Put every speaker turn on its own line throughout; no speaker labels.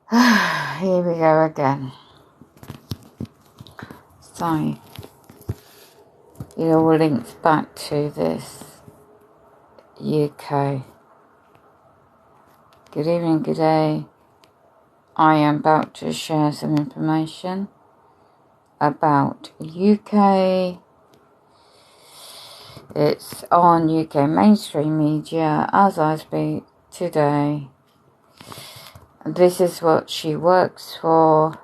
Here we go again. So, it all links back to this UK. Good evening, good day. I am about to share some information about UK. It's on UK mainstream media as I speak today. This is what she works for.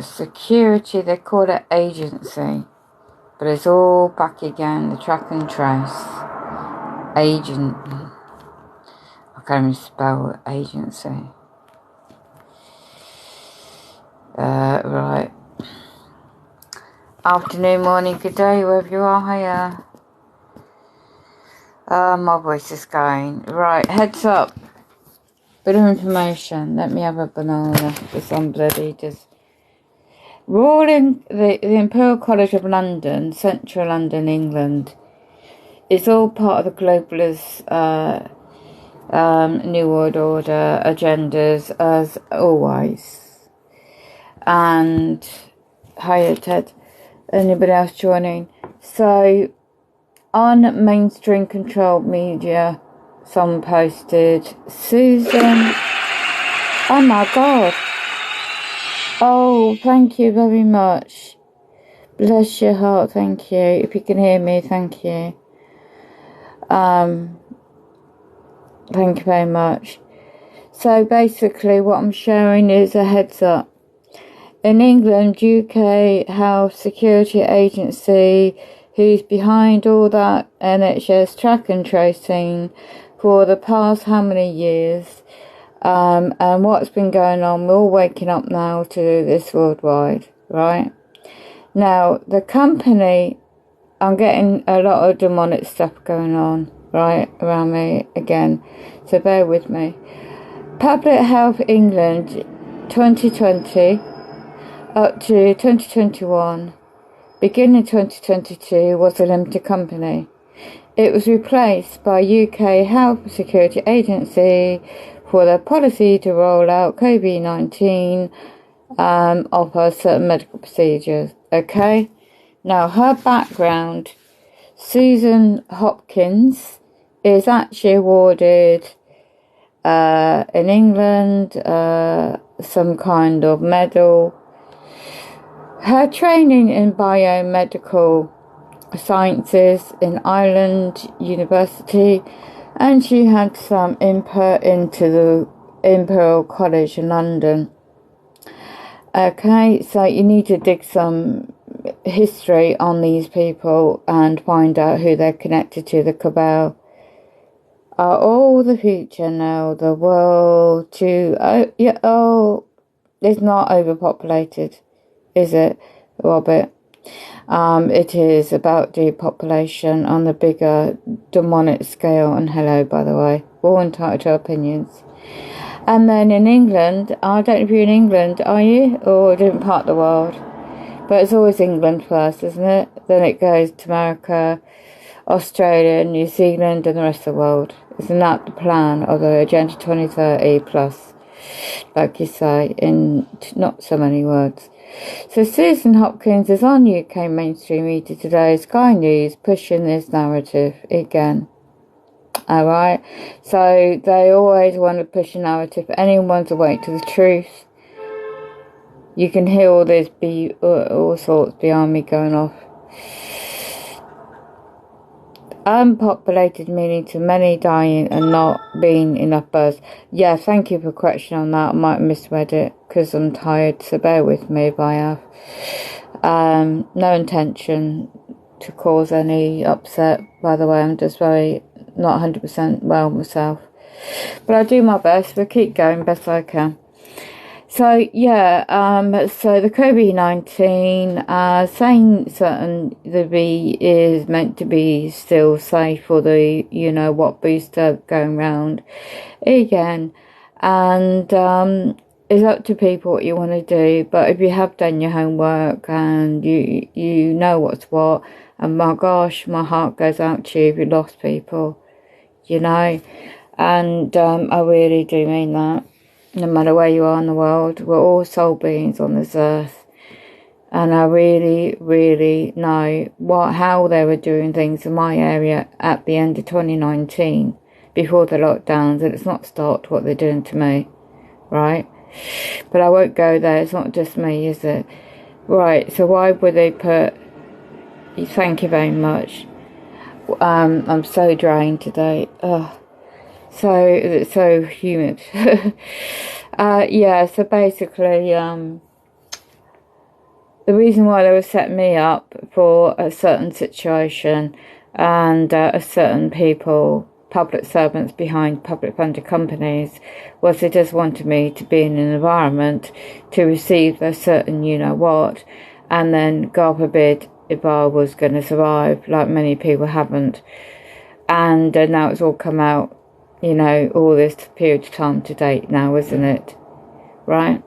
Security, they call it agency, but it's all back again, the track and trace. Agent. I can't even spell agency. Right. Afternoon, morning, good day, wherever you are, hiya. My voice is going. Right, heads up. Bit of information. Let me have a banana for somebody. Just ruling the Imperial College of London, Central London, England. It's all part of the globalist New World Order agendas, as always. And hiya, Ted. Anybody else joining? So, on mainstream controlled media, someone posted Susan. Oh my God. Oh, thank you very much. Bless your heart, thank you. If you can hear me, thank you. Thank you very much. So basically what I'm showing is a heads up. In England, UK Health Security Agency, who's behind all that NHS track and tracing for the past how many years, and what's been going on, we're all waking up now to this worldwide, right? Now, the company, I'm getting a lot of demonic stuff going on, right, around me again, so bear with me. Public Health England 2020 up to 2021, beginning 2022, was a limited company. It was replaced by UK Health Security Agency for their policy to roll out COVID-19, offer certain medical procedures. Okay? Now, her background, Susan Hopkins, is actually awarded in England some kind of medal. Her training in biomedical sciences in Ireland University, and she had some input into the Imperial College in London. Okay, so you need to dig some history on these people and find out who they're connected to. The cabal are all the future now. The world it's not overpopulated, is it, Robert? It is about depopulation on the bigger demonic scale. And hello, by the way, we're all entitled to our opinions. And then in England, I don't know if you're in England, are you? Or a different part of the world? But it's always England first, isn't it? Then it goes to America, Australia, New Zealand, and the rest of the world. Isn't that the plan of the Agenda 2030 plus? Like you say, in not so many words. So Susan Hopkins is on UK mainstream media today, Sky News, pushing this narrative again. Alright, so they always want to push a narrative. Anyone's awake to the truth. You can hear all this all sorts behind me going off. Unpopulated meaning to many dying and not being enough births. Yeah, thank you for correction on that. I might have misread it because I'm tired, so bear with me if I have. No intention to cause any upset, by the way. I'm just very not 100% well myself, but I do my best. We'll keep going best I can. So yeah, so the COVID-19, saying certain the B is meant to be still safe for the, what booster going round again, and it's up to people what you want to do. But if you have done your homework and you know what's what, and my gosh, my heart goes out to you if you lost people, And I really do mean that. No matter where you are in the world, we're all soul beings on this earth. And I really, really know how they were doing things in my area at the end of 2019, before the lockdowns, and it's not stopped what they're doing to me, right? But I won't go there. It's not just me, is it? Right, so why would they put... Thank you very much. I'm so drained today. Ugh. It's so humid. Yeah, so basically, the reason why they were setting me up for a certain situation and a certain people, public servants behind public funded companies, was they just wanted me to be in an environment to receive a certain you-know-what, and then, God forbid, if I was going to survive, like many people haven't. And now it's all come out, you know, all this period of time to date now, isn't it? Right?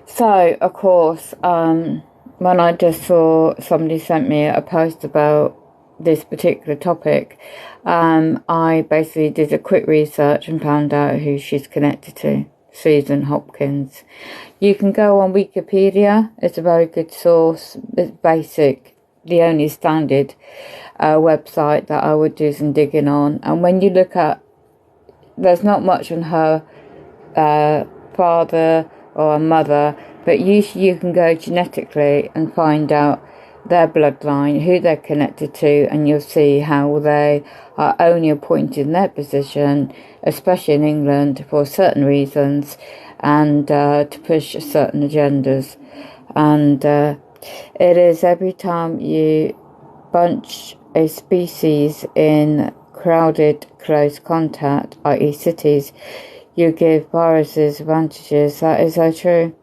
So, of course, when I just saw somebody sent me a post about this particular topic, I basically did a quick research and found out who she's connected to. Susan Hopkins. You can go on Wikipedia. It's a very good source. It's basic, the only standard website that I would do some digging on. And when you look at, there's not much on her father or mother, but you can go genetically and find out their bloodline, who they're connected to, and you'll see how they are only appointed in their position, especially in England, for certain reasons, and to push certain agendas. And it is every time you bunch a species in crowded, close contact, i.e. cities, you give viruses advantages. That is so true.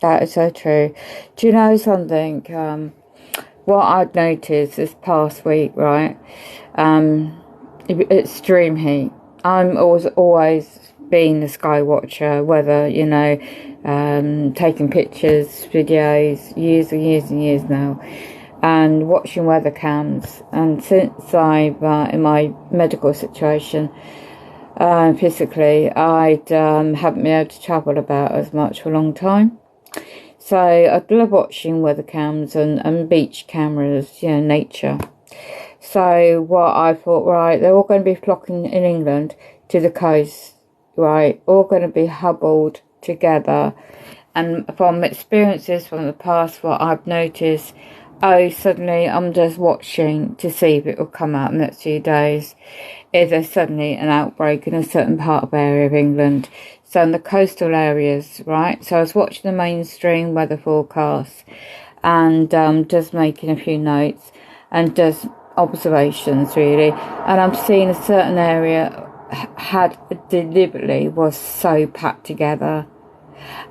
That is so true. Do you know something? What I've noticed this past week, right? Extreme heat. I'm always been a sky watcher, whether, you know, taking pictures, videos, years and years and years now, and watching weather cams. And since I've, in my medical situation, physically, I haven't been able to travel about as much for a long time. So I love watching weather cams and beach cameras, you know, nature. So what I thought, right, they're all going to be flocking in England to the coast, right, all going to be huddled together. And from experiences from the past, what I've noticed, suddenly I'm just watching to see if it will come out in the next few days. Is there suddenly an outbreak in a certain part of area of England? So in the coastal areas, right? So I was watching the mainstream weather forecast and just making a few notes and just observations, really. And I'm seeing a certain area had deliberately was so packed together.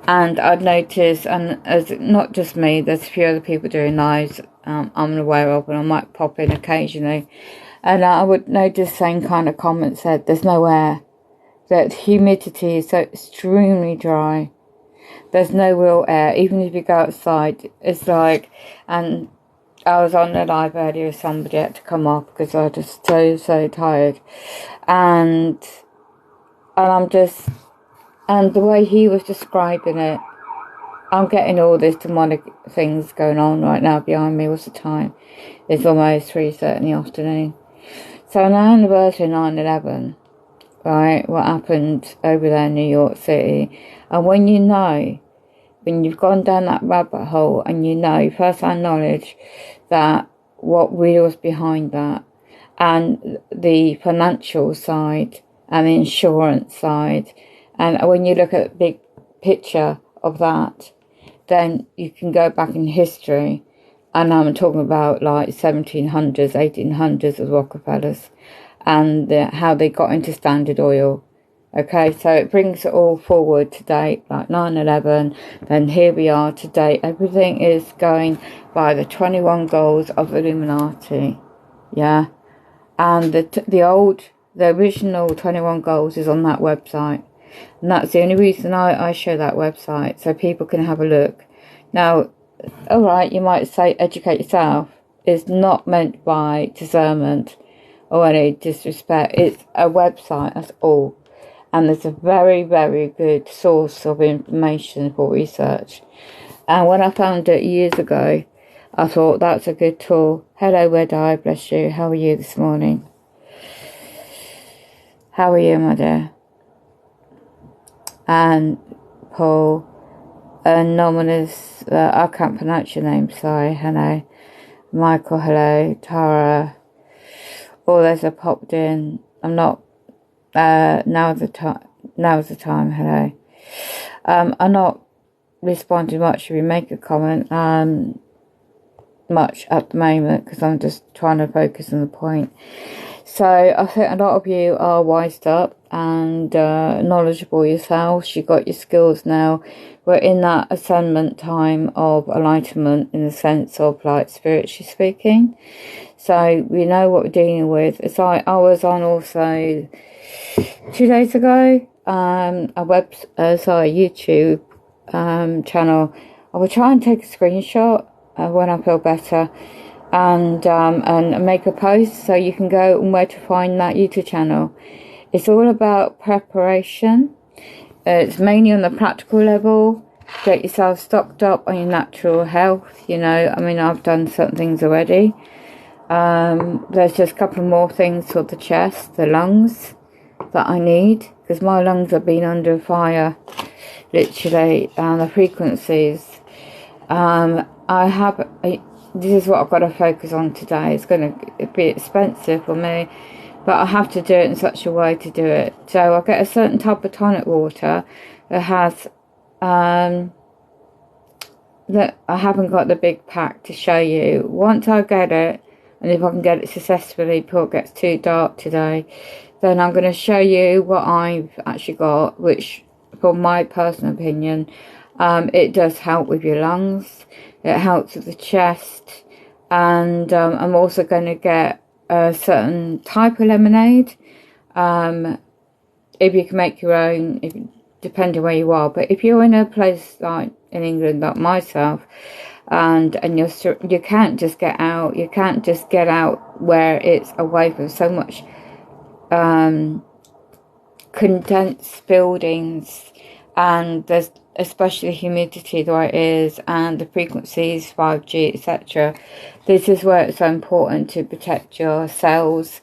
And I'd noticed, and as not just me, there's a few other people doing lives I'm aware of, and I might pop in occasionally. And I would notice the same kind of comment said, there's no air. That humidity is so extremely dry. There's no real air. Even if you go outside, it's like, and I was on the live earlier, somebody had to come off because I was just so tired. And I'm just, and the way he was describing it, I'm getting all this demonic things going on right now behind me. What's the time? It's almost 3:30 in the afternoon. So on the anniversary of 9/11, right, what happened over there in New York City, and when you've gone down that rabbit hole and you know, first-hand knowledge, that what really was behind that, and the financial side, and the insurance side, and when you look at the big picture of that, then you can go back in history, and I'm talking about like 1700s, 1800s of Rockefellers, and how they got into Standard Oil. Okay, so it brings it all forward to date, like 9/11, then here we are today. Everything is going by the 21 goals of the Illuminati, yeah? And the original 21 goals is on that website. And that's the only reason I show that website, so people can have a look. Now, alright, you might say educate yourself. It's not meant by discernment. or any disrespect. It's a website, that's all. And there's a very, very good source of information for research. And when I found it years ago, I thought that's a good tool. Hello, Red Eye, bless you. How are you this morning? How are you, my dear? And Paul, Nominous, I can't pronounce your name, sorry. Hello. Michael, hello. Tara, all those are popped in. I'm not, now's the time, hello. I'm not responding much if you make a comment, much at the moment, because I'm just trying to focus on the point. So I think a lot of you are wised up and knowledgeable yourselves. You've got your skills now. We're in that ascendment time of enlightenment in the sense of like spiritually speaking. So we know what we're dealing with. It's like I was on also 2 days ago YouTube channel. I will try and take a screenshot when I feel better, and make a post so you can go and where to find that YouTube channel. It's all about preparation. It's mainly on the practical level. Get yourself stocked up on your natural health. You know, I mean, I've done certain things already. There's just a couple more things for the chest, the lungs that I need, because my lungs have been under fire, literally, and the frequencies. This is what I've got to focus on today. It's going to be expensive for me, but I have to do it in such a way to do it. So I get a certain type of tonic water that has, that I haven't got the big pack to show you. Once I get it, and if I can get it successfully before it gets too dark today, then I'm going to show you what I've actually got, which, from my personal opinion, it does help with your lungs. It helps with the chest, and I'm also going to get a certain type of lemonade. If you can make your own, depending where you are. But if you're in a place like in England, like myself, and you can't just get out. You can't just get out where it's away from so much condensed buildings, and there's especially humidity the way it is, and the frequencies, 5G, etc. This is where it's so important to protect your cells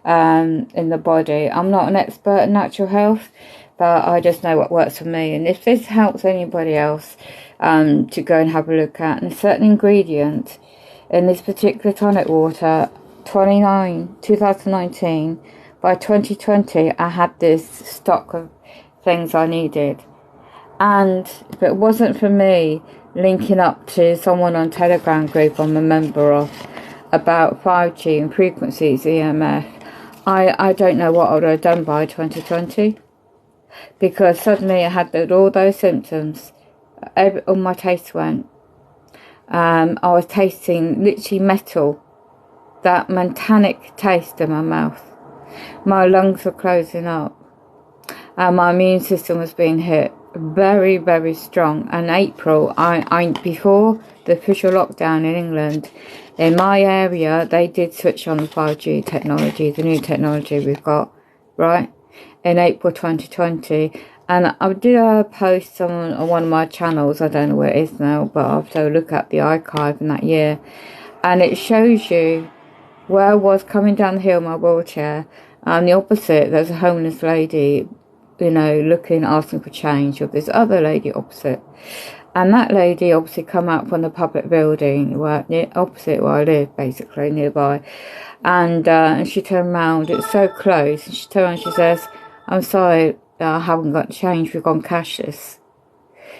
in the body. I'm not an expert in natural health, but I just know what works for me. And if this helps anybody else, to go and have a look at, and a certain ingredient in this particular tonic water, 2019, by 2020, I had this stock of things I needed. And if it wasn't for me linking up to someone on Telegram group I'm a member of about 5G and frequencies, EMF, I don't know what I would have done by 2020. Because suddenly I had all those symptoms. All my taste went. I was tasting literally metal. That metallic taste in my mouth. My lungs were closing up. And my immune system was being hit very, very strong. And April, before the official lockdown in England, in my area, they did switch on the 5G technology, the new technology we've got, right? In April 2020. And I did a post on one of my channels, I don't know where it is now, but I'll have to look at the archive in that year. And it shows you where I was coming down the hill in my wheelchair, and the opposite, there's a homeless lady, you know, looking, asking for change, with this other lady opposite. And that lady obviously come out from the public building, opposite where I live, basically, nearby. And she turned around, it's so close, and she turned around and she says, "I'm sorry, I haven't got change, we've gone cashless."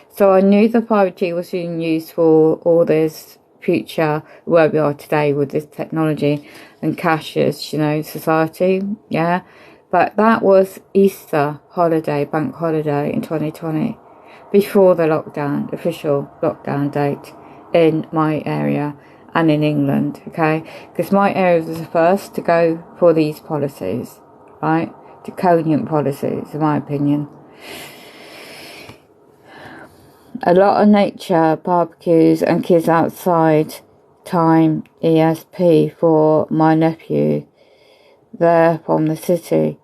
So I knew the 5G was being used for all this future, where we are today with this technology and cashless, you know, society, yeah. But that was Easter holiday, bank holiday in 2020, before the lockdown, official lockdown date in my area and in England, okay? Because my area was the first to go for these policies, right? Draconian policies, in my opinion. A lot of nature, barbecues and kids outside time, ESP, for my nephew there from the city.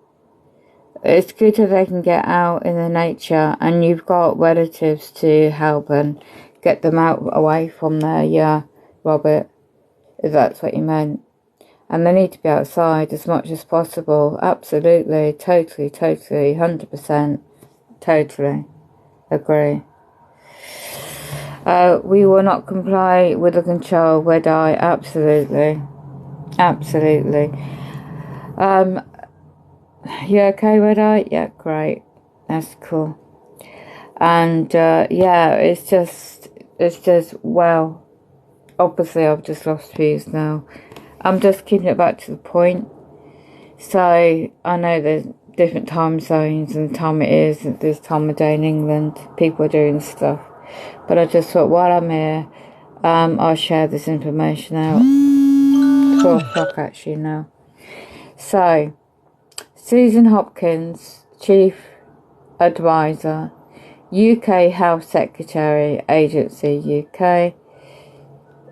It's good if they can get out in the nature, and you've got relatives to help and get them out away from there. Yeah, Robert, if that's what you meant. And they need to be outside as much as possible. Absolutely, totally, 100%, totally agree. We will not comply with the control, would I? Absolutely. You okay, Red Eye? Yeah, great. That's cool. And, yeah, it's just, well, obviously I've just lost views now. I'm just keeping it back to the point. So, I know there's different time zones and the time it is, at this time of day in England, people are doing stuff. But I just thought, while I'm here, I'll share this information out. 4 o'clock actually now. So, Susan Hopkins, Chief Advisor, UK Health Secretary, Agency UK.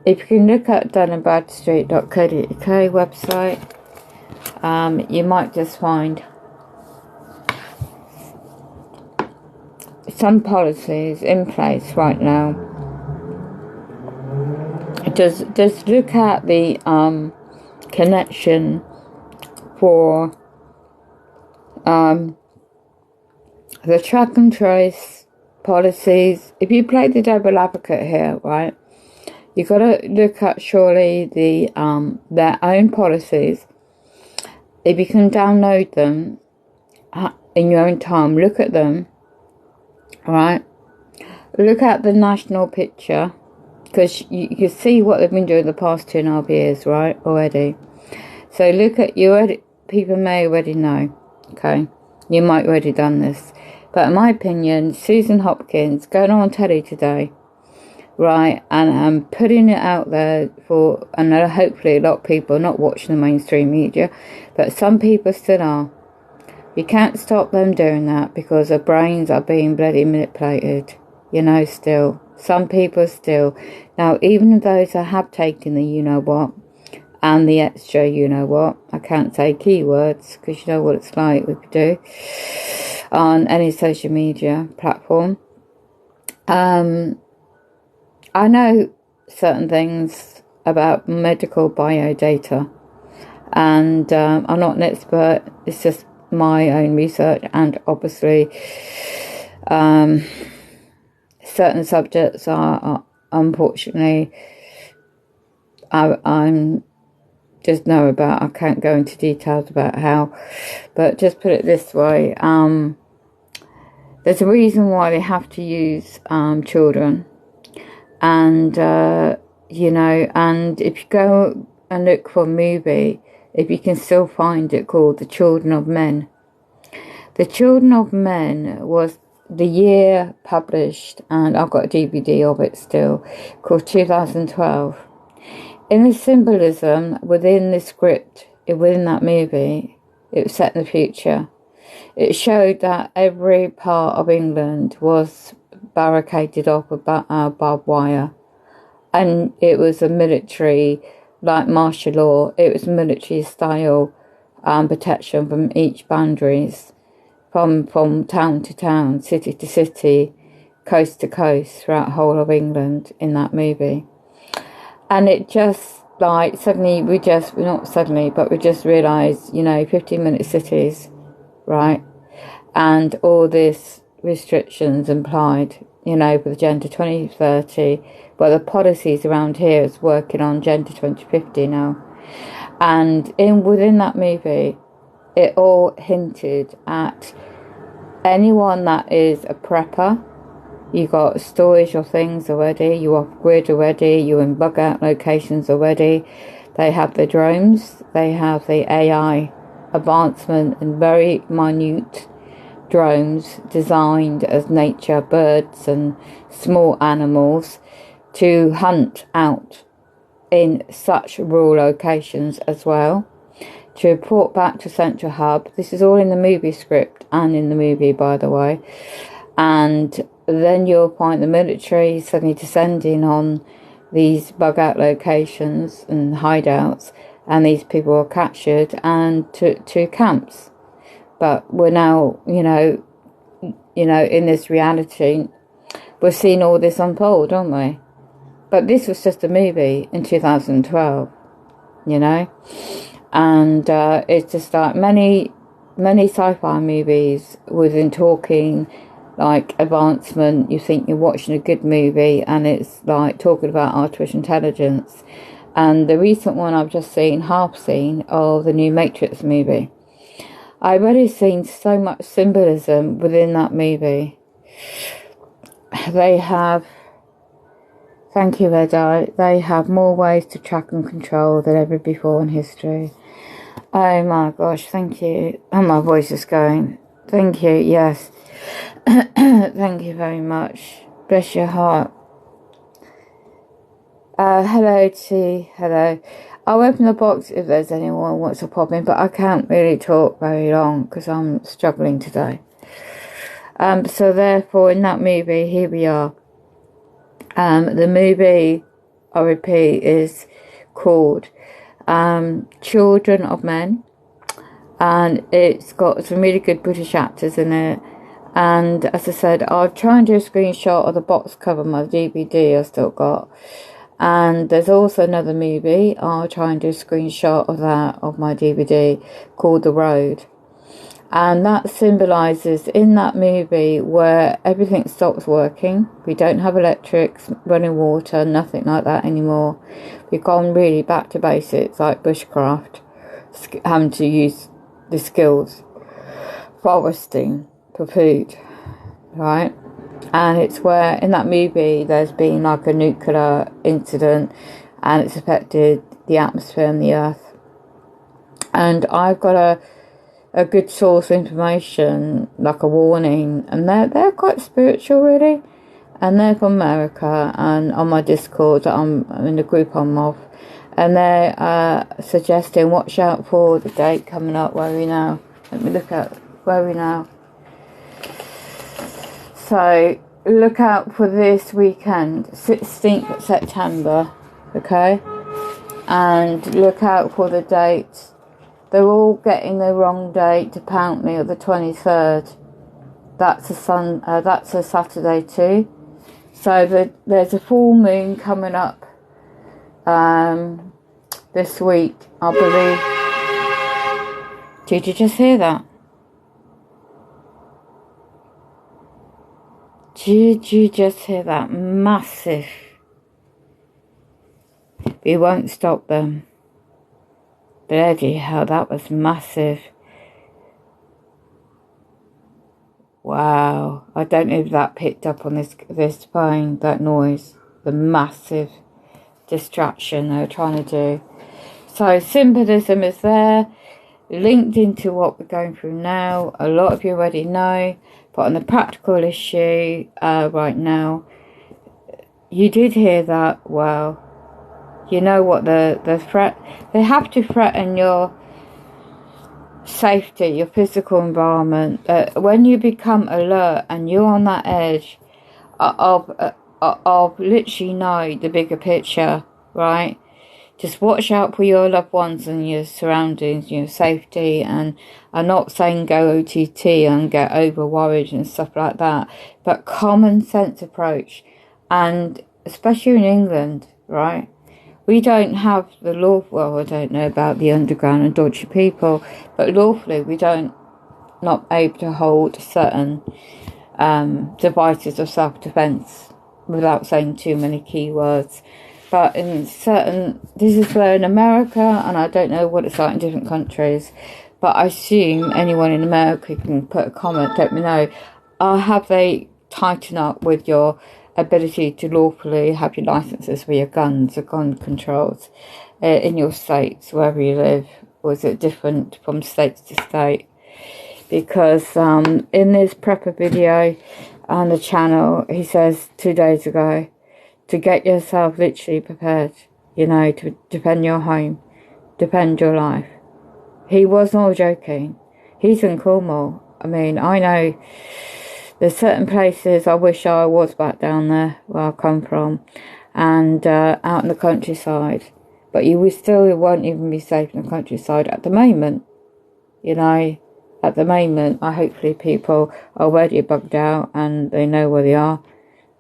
If you can look at dunnandbradstreet.co.uk website, you might just find some policies in place right now. Just look at the connection for the track and trace policies. If you play the devil advocate here, right, you got to look at surely the their own policies. If you can download them in your own time, look at them, right? Look at the national picture, because you can see what they've been doing the past 2.5 years, right, already. So look at, people may already know, okay? You might already done this. But in my opinion, Susan Hopkins going on telly today, right, and putting it out there for, and hopefully a lot of people are not watching the mainstream media, but some people still are. You can't stop them doing that because their brains are being bloody manipulated, you know, still. Some people still. Now, even those that have taken the you-know-what and the extra you-know-what, I can't say keywords because you know what it's like we could do on any social media platform. I know certain things about medical biodata, and I'm not an expert, it's just my own research, and obviously certain subjects are unfortunately I'm just know about. I can't go into details about how, but just put it this way, there's a reason why they have to use children. And, you know, and if you go and look for a movie, if you can still find it, called The Children of Men. The Children of Men was the year published, and I've got a DVD of it still, called 2012. In the symbolism within the script, within that movie, it was set in the future. It showed that every part of England was barricaded off with barbed wire, and it was a military, like martial law, it was military style protection from each boundaries, from town to town, city to city, coast to coast, throughout the whole of England in that movie. And it just, like, suddenly we just realised, you know, 15-minute cities, right, and all this restrictions implied, you know, with Agenda 2030, but the policies around here is working on Agenda 2050 now. And within that movie, it all hinted at anyone that is a prepper. You got storage of things already, you off grid already, you're in bug out locations already. They have the drones, they have the AI advancement and very minute drones designed as nature birds and small animals to hunt out in such rural locations as well, to report back to Central Hub. This is all in the movie script and in the movie, by the way. And then you'll find the military suddenly descending on these bug out locations and hideouts and these people were captured and took to camps. But we're now, in this reality, we're seeing all this unfold, aren't we? But this was just a movie in 2012, and it's just like many sci-fi movies within talking like advancement. You think you're watching a good movie, and it's like talking about artificial intelligence. And the recent one I've just seen, half seen, of the new Matrix movie. I've already seen so much symbolism within that movie. They have, thank you, Edi, they have more ways to track and control than ever before in history. Oh my gosh, thank you. Oh, my voice is going. Thank you, yes. Thank you very much. Bless your heart. Hello T, hello. I'll open the box if there's anyone who wants to pop in, but I can't really talk very long because I'm struggling today. So therefore, in that movie, here we are. The movie, I repeat, is called Children of Men, and it's got some really good British actors in it. And as I said, I'll try and do a screenshot of the box cover of my DVD I've still got. And there's also another movie, I'll try and do a screenshot of that, of my DVD, called The Road. And that symbolises, in that movie, where everything stops working. We don't have electrics, running water, nothing like that anymore. We've gone really back to basics, like bushcraft, having to use the skills, foresting for food, right? And it's where, in that movie, there's been like a nuclear incident, and it's affected the atmosphere and the earth. And I've got a good source of information, like a warning, and they're quite spiritual, really. And they're from America, and on my Discord, I'm in the group I'm of, and they're suggesting watch out for the date coming up. Where are we now? Let me look at where are we now. So look out for this weekend, 16th of September, okay? And look out for the dates. They're all getting the wrong date, apparently, of the 23rd. That's a Saturday too. So there's a full moon coming up this week, I believe. Did you just hear that? Did you just hear that? Massive. We won't stop them. Bloody hell, that was massive. Wow. I don't know if that picked up on this phone, that noise. The massive distraction they were trying to do. So symbolism is there, linked into what we're going through now. A lot of you already know. But on the practical issue right now, you did hear that. Well, you know what the threat, they have to threaten your safety, your physical environment. When you become alert and you're on that edge of literally know the bigger picture, right? Just watch out for your loved ones and your surroundings, your safety. And I'm not saying go OTT and get over worried and stuff like that, but common sense approach. And especially in England, right? We don't have the law. Well, I don't know about the underground and dodgy people, but lawfully we not able to hold certain devices of self-defense without saying too many keywords. But in this is where in America, and I don't know what it's like in different countries, but I assume anyone in America can put a comment, let me know. Have they tightened up with your ability to lawfully have your licenses for your guns or gun controls in your states, wherever you live? Or is it different from state to state? Because in this prepper video on the channel, he says 2 days ago, to get yourself literally prepared, to defend your home, defend your life. He was not joking. He's in Cornwall. I mean, I know there's certain places I wish I was back down there where I come from, and out in the countryside. but you will still won't even be safe in the countryside at the moment. You know, at the moment, hopefully people are already bugged out and they know where they are.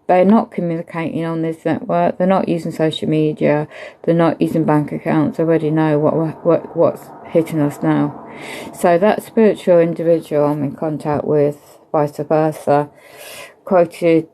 They're not communicating on this network. They're not using social media. They're not using bank accounts. They already know what's hitting us now. So that spiritual individual I'm in contact with, vice versa, quoted,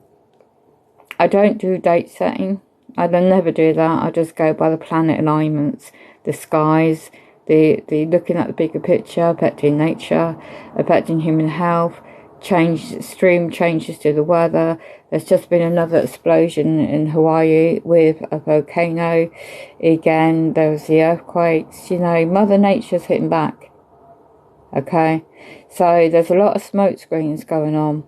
I don't do date setting. I don't never do that. I just go by the planet alignments, the skies, the looking at the bigger picture, affecting nature, affecting human health, extreme changes to the weather. There's just been another explosion in Hawaii with a volcano. Again, there was the earthquakes. You know, Mother Nature's hitting back. Okay, so there's a lot of smoke screens going on.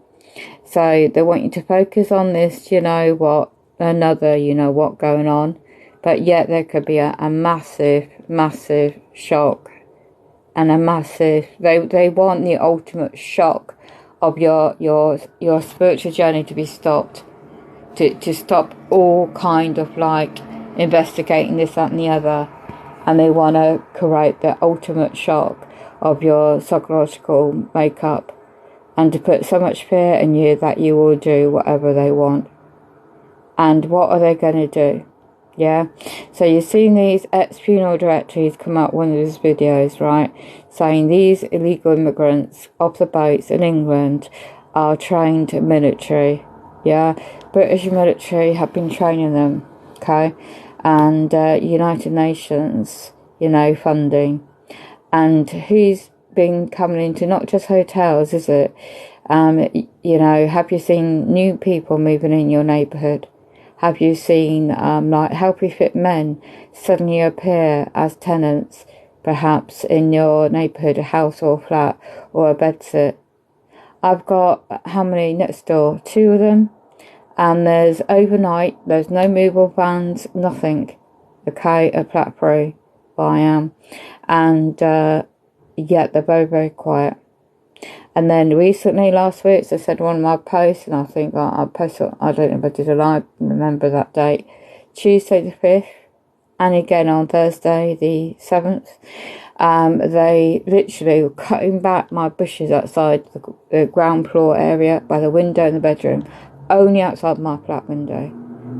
So they want you to focus on this, you know what, another, you know what going on. But yet there could be a massive, massive shock. And a massive, they want the ultimate shock of your spiritual journey to be stopped. To stop all kind of like investigating this, that and the other. And they want to create the ultimate shock of your psychological makeup. And to put so much fear in you that you will do whatever they want. And what are they going to do? Yeah? So you've seen these ex-funeral directories come out one of these videos, right? Saying these illegal immigrants off the boats in England are trained military. Yeah? British military have been training them. Okay? And United Nations, you know, funding. And who's been coming into not just hotels, is it? You know, have you seen new people moving in your neighbourhood? Have you seen like healthy fit men suddenly appear as tenants, perhaps in your neighbourhood, a house or flat or a bedsit? I've got how many next door? 2 of them, and there's overnight. There's no movable vans, nothing. Okay, a flat free where I am, and yet they're very, very quiet. And then recently, last week, I said one of my posts, and I think I posted, I don't know if I did a live, remember that date, Tuesday the 5th, and again on Thursday the 7th, they literally were cutting back my bushes outside the ground floor area by the window in the bedroom, only outside my flat window.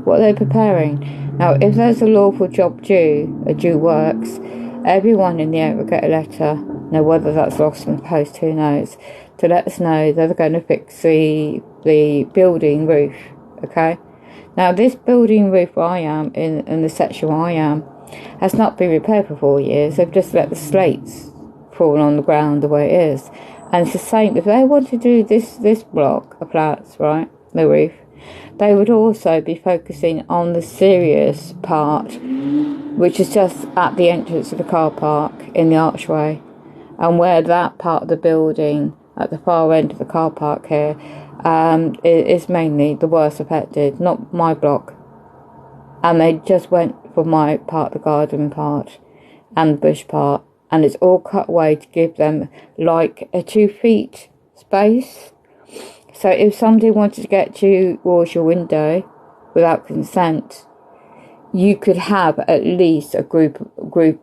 What are they preparing? Now, if there's a lawful job due, a due works, everyone in the area will get a letter. Now, whether that's lost in the post, who knows, to let us know that they're going to fix the building roof, okay? Now, this building roof where I am, in the section where I am, has not been repaired for 4 years. They've just let the slates fall on the ground the way it is. And it's the same, if they want to do this block of flats, right, the roof, they would also be focusing on the serious part, which is just at the entrance of the car park in the archway, and where that part of the building at the far end of the car park here is mainly the worst affected, not my block. And they just went for my part, the garden part and the bush part, and it's all cut away to give them like a 2 feet space. So if somebody wanted to get towards your window without consent, you could have at least a group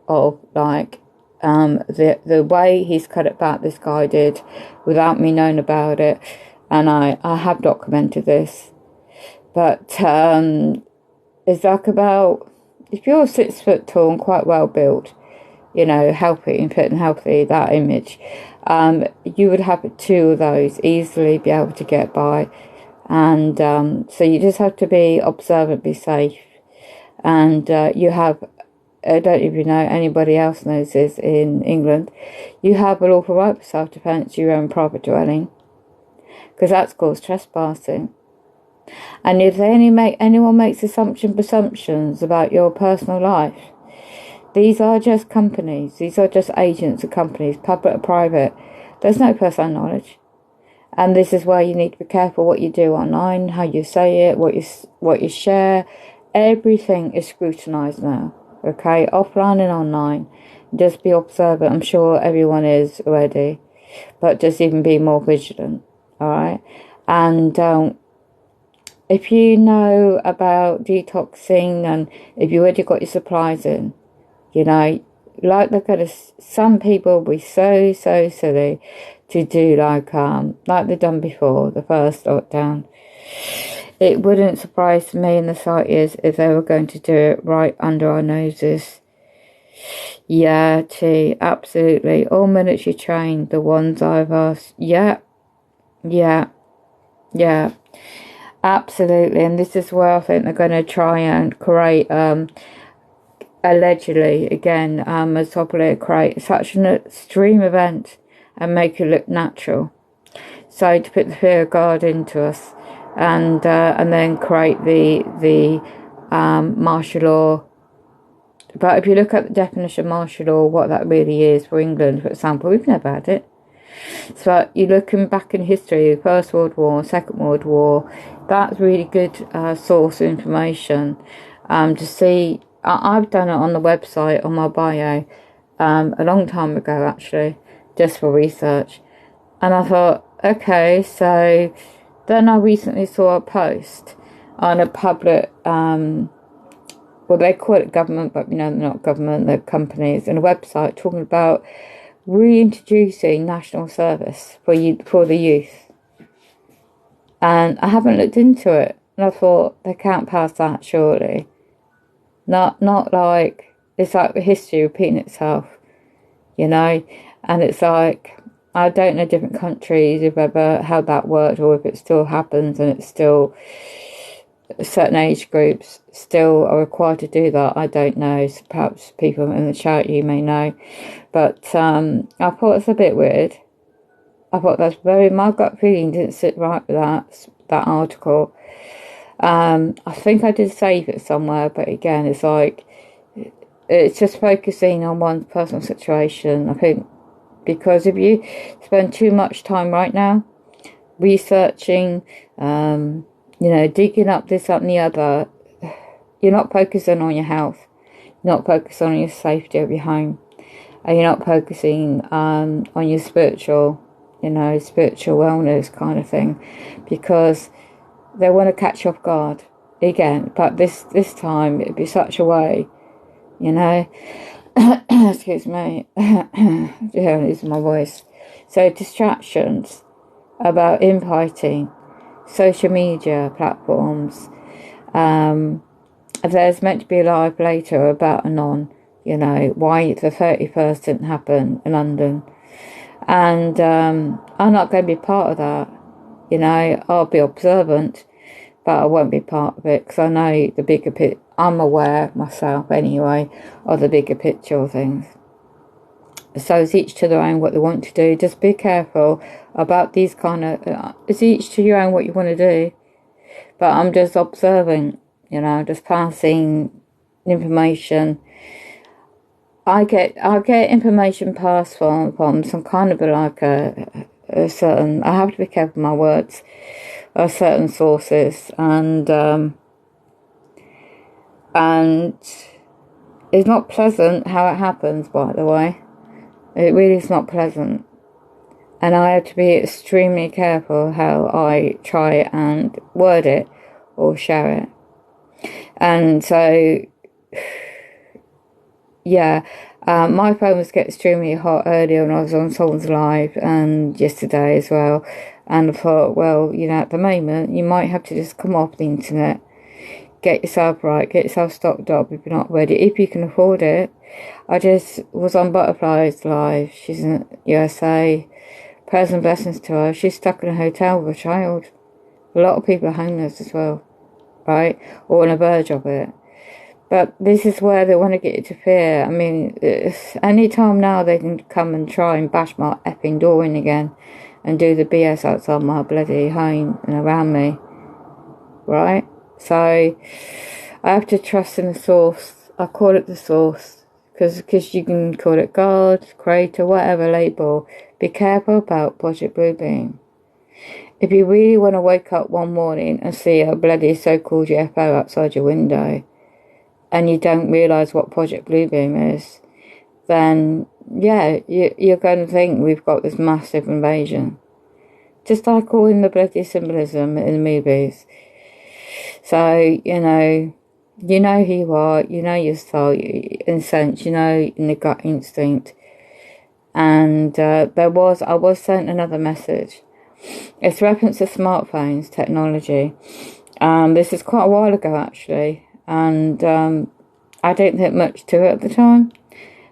of like the way he's cut it back, this guy did, without me knowing about it, and I have documented this. But it's like about, if you're 6 foot tall and quite well built, you know, healthy and fit and healthy, that image, you would have 2 of those easily be able to get by. And so you just have to be observant, be safe. And you have, I don't even know anybody else knows this in England, you have a lawful right for self-defence, your own private dwelling, because that's called trespassing. And if anyone makes presumptions about your personal life, these are just companies, these are just agents of companies, public or private. There's no personal knowledge. And this is where you need to be careful what you do online, how you say it, what you share. Everything is scrutinised now, okay? Offline and online. Just be observant. I'm sure everyone is already. But just even be more vigilant, alright? And if you know about detoxing, and if you already got your supplies in, You know, like they're gonna. Some people will be so silly to do like they've done before the first lockdown. It wouldn't surprise me in the slightest if they were going to do it right under our noses. Yeah, T, absolutely. All military trained, the ones I've asked. Yeah, yeah, yeah, absolutely. And this is where I think they're going to try and create, allegedly, again, as popular, create such an extreme event and make it look natural. So to put the fear of God into us, and then create the martial law. But if you look at the definition of martial law, what that really is for England, for example, we've never had it. So you're looking back in history, First World War, Second World War, that's really good source of information to see. I've done it on the website, on my bio, a long time ago actually, just for research. And I thought, okay, so then I recently saw a post on a public, well, they call it government, but they're not government, they're companies, and a website talking about reintroducing national service for the youth. And I haven't looked into it, and I thought they can't pass that, surely. Not like, it's like the history repeating itself, and it's like, I don't know different countries if ever how that worked, or if it still happens and it's still certain age groups still are required to do that. I don't know. So perhaps people in the chat, you may know. But I thought it's a bit weird. I thought my gut feeling didn't sit right with that article. I think I did save it somewhere, but again, it's like, it's just focusing on one personal situation, I think, because if you spend too much time right now researching, digging up this, up and the other, you're not focusing on your health, you're not focusing on your safety of your home, and you're not focusing on your spiritual wellness kind of thing, because they want to catch you off guard again. But this time it'd be such a way, excuse me, yeah, losing my voice. So distractions about infighting, social media platforms. There's meant to be a live later about Anon, why the 31st didn't happen in London. And I'm not going to be part of that. I'll be observant, but I won't be part of it, because I know the bigger picture. I'm aware myself anyway of the bigger picture of things. So it's each to their own what they want to do. Just be careful about these kind of, it's each to your own what you want to do. But I'm just observing, just passing information. I get information passed from some kind of like a certain, I have to be careful with my words, certain sources, and it's not pleasant how it happens, by the way. It really is not pleasant. And I have to be extremely careful how I try and word it or share it. And so, yeah, my phone was getting extremely hot earlier when I was on someone's live, and yesterday as well. And I thought, well, at the moment, you might have to just come off the internet, get yourself right, get yourself stocked up if you're not ready, if you can afford it. I just was on Butterfly's live. She's in USA. Prayers and blessings to her. She's stuck in a hotel with a child. A lot of people are homeless as well, right? Or on the verge of it. But this is where they want to get you to fear. I mean, any time now they can come and try and bash my effing door in again and do the BS outside my bloody home and around me, right? So I have to trust in the source. I call it the source, because you can call it God, Creator, whatever label. Be careful about Project Bluebeam. If you really want to wake up one morning and see a bloody so-called UFO outside your window, and you don't realise what Project Bluebeam is, then yeah, you're going to think we've got this massive invasion. Just like all in the bloody symbolism in the movies. So, You know who you are, you know your style, in a sense, you know, in the gut instinct. And I was sent another message. It's reference to smartphones, technology. This is quite a while ago, actually. And I didn't think much to it at the time.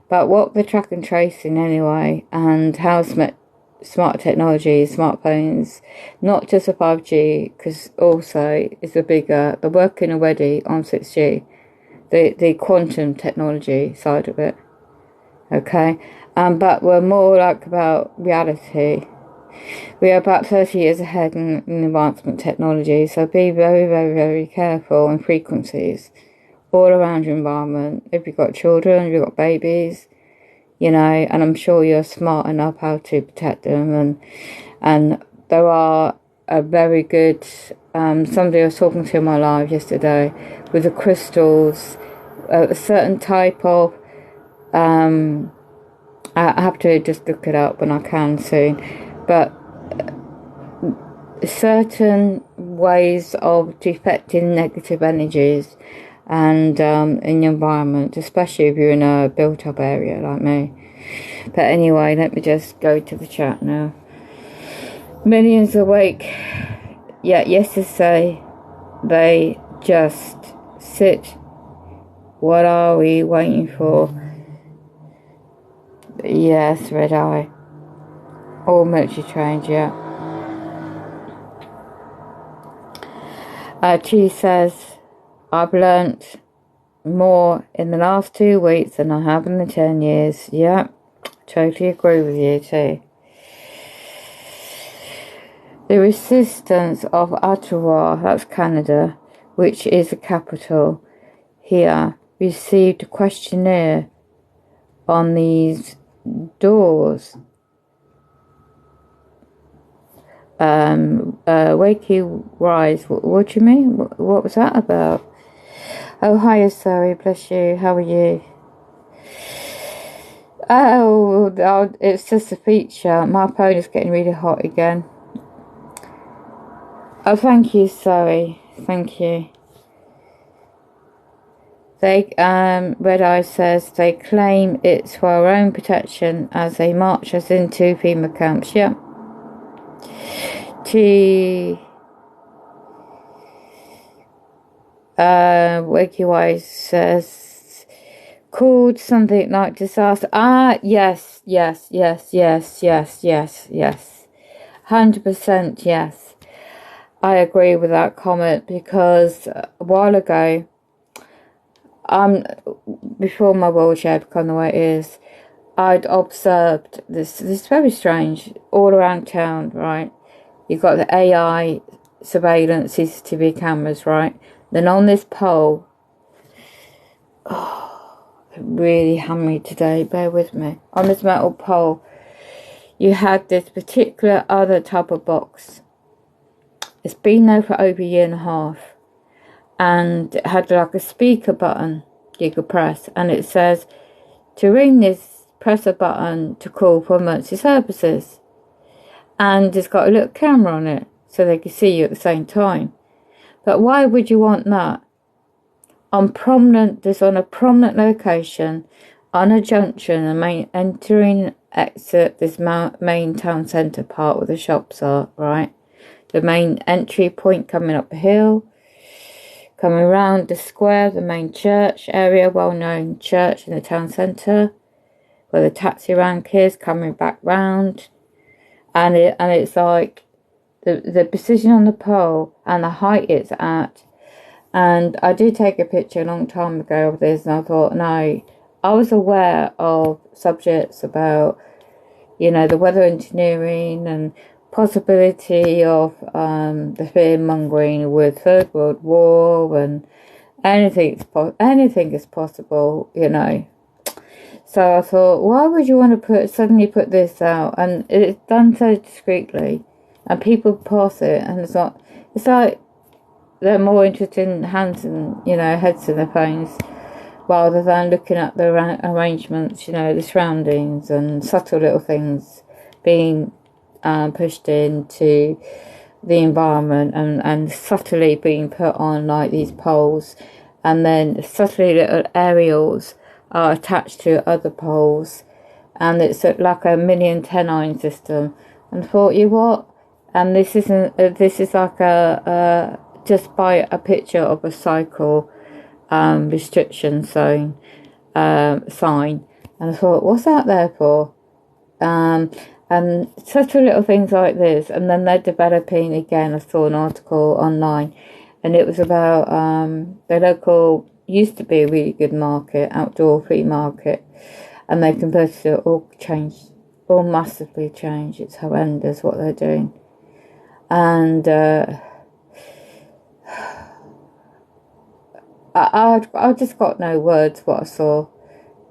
But what the track and tracing anyway, and how smart technology, smartphones, not just a 5G, because also it's they're working already on 6G, the quantum technology side of it. Okay, but we're more like about reality. We are about 30 years ahead in advancement technology, so be very, very, very careful in frequencies all around your environment. If you've got children, if you've got babies, you know, and I'm sure you're smart enough how to protect them. And there are a very good, somebody I was talking to in my live yesterday with the crystals, a certain type of, I have to just look it up when I can soon, but certain ways of deflecting negative energies and in the environment, especially if you're in a built-up area like me. But anyway, let me just go to the chat now. Millions awake, yet yesterday they just sit. What are we waiting for? Yes, red eye. All military trained, yeah. Chi says, I've learnt more in the last 2 weeks than I have in the 10 years. Yeah, totally agree with you too. The resistance of Ottawa, that's Canada, which is the capital here, received a questionnaire on these doors. Wakey Rise, what do you mean? What was that about? Oh, hiya, sorry, bless you. How are you? Oh, it's just a feature. My phone is getting really hot again. Oh, thank you, sorry. Thank you. They, Red Eye says they claim it's for our own protection as they march us into FEMA camps. Yeah. Wakey Wise says called something like disaster. Yes. 100% yes. I agree with that comment because a while ago, before my wheelchair became the way it is, I'd observed this very strange all around town, right? You've got the AI surveillance CCTV cameras, right? Then on this pole, it really hammered me today, bear with me. On this metal pole, you had this particular other type of box. It's been there for over a year and a half. And it had like a speaker button you could press. And it says, to ring this, press a button to call for emergency services. And it's got a little camera on it so they can see you at the same time. But why would you want that? On a prominent location, on a junction, the main entering exit, this main town centre part where the shops are, right? The main entry point coming up the hill, coming around the square, the main church area, well-known church in the town centre, where the taxi rank is, coming back round, and it's like the precision on the pole and the height it's at. And I did take a picture a long time ago of this, and I thought, no, I was aware of subjects about, you know, the weather engineering and possibility of the fear mongering with Third World War and anything is possible, you know. So I thought, why would you want to suddenly put this out? And it's done so discreetly, and people pass it, and it's like they're more interested in hands and, you know, heads in their phones rather than looking at the arrangements, you know, the surroundings and subtle little things being pushed into the environment and subtly being put on like these poles and then subtly little aerials are attached to other poles, and it's like a mini antennae system. And I thought, you what? And this isn't. This is like a just by a picture of a cycle restriction zone sign. And I thought, what's that there for? And such little things like this. And then they're developing again. I saw an article online, and it was about the local used to be a really good market, outdoor flea market, and they converted it, all changed, all massively changed. It's horrendous what they're doing. And I just got no words what I saw,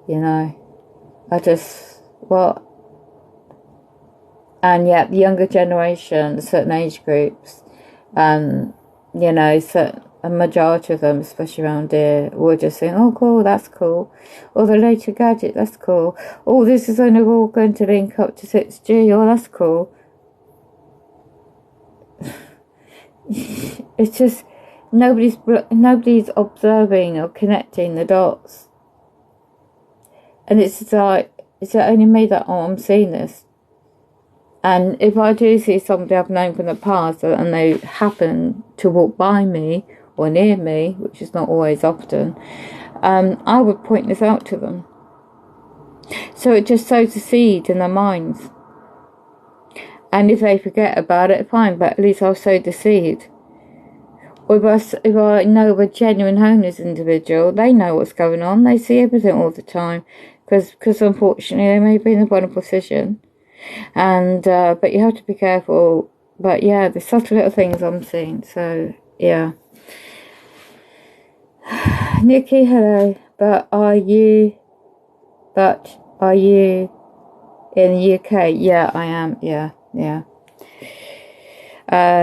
you know. What? And yet the younger generation, certain age groups, you know, a majority of them, especially around here, were just saying, oh, cool, that's cool. Or the latest gadget, that's cool. Oh, this is only all going to link up to 6G, oh, that's cool. It's just, nobody's observing or connecting the dots. And it's like, is it only me that, oh, I'm seeing this? And if I do see somebody I've known from the past and they happen to walk by me or near me, which is not always often, I would point this out to them. So it just sows a seed in their minds. And if they forget about it, fine, but at least I've sowed the seed. Or if I know a genuine homeless individual, they know what's going on. They see everything all the time. Because unfortunately they may be in a vulnerable position. And but you have to be careful. But yeah, there's subtle little things I'm seeing. So yeah. Nikki, hello. But are you in the UK? Yeah, I am. Yeah.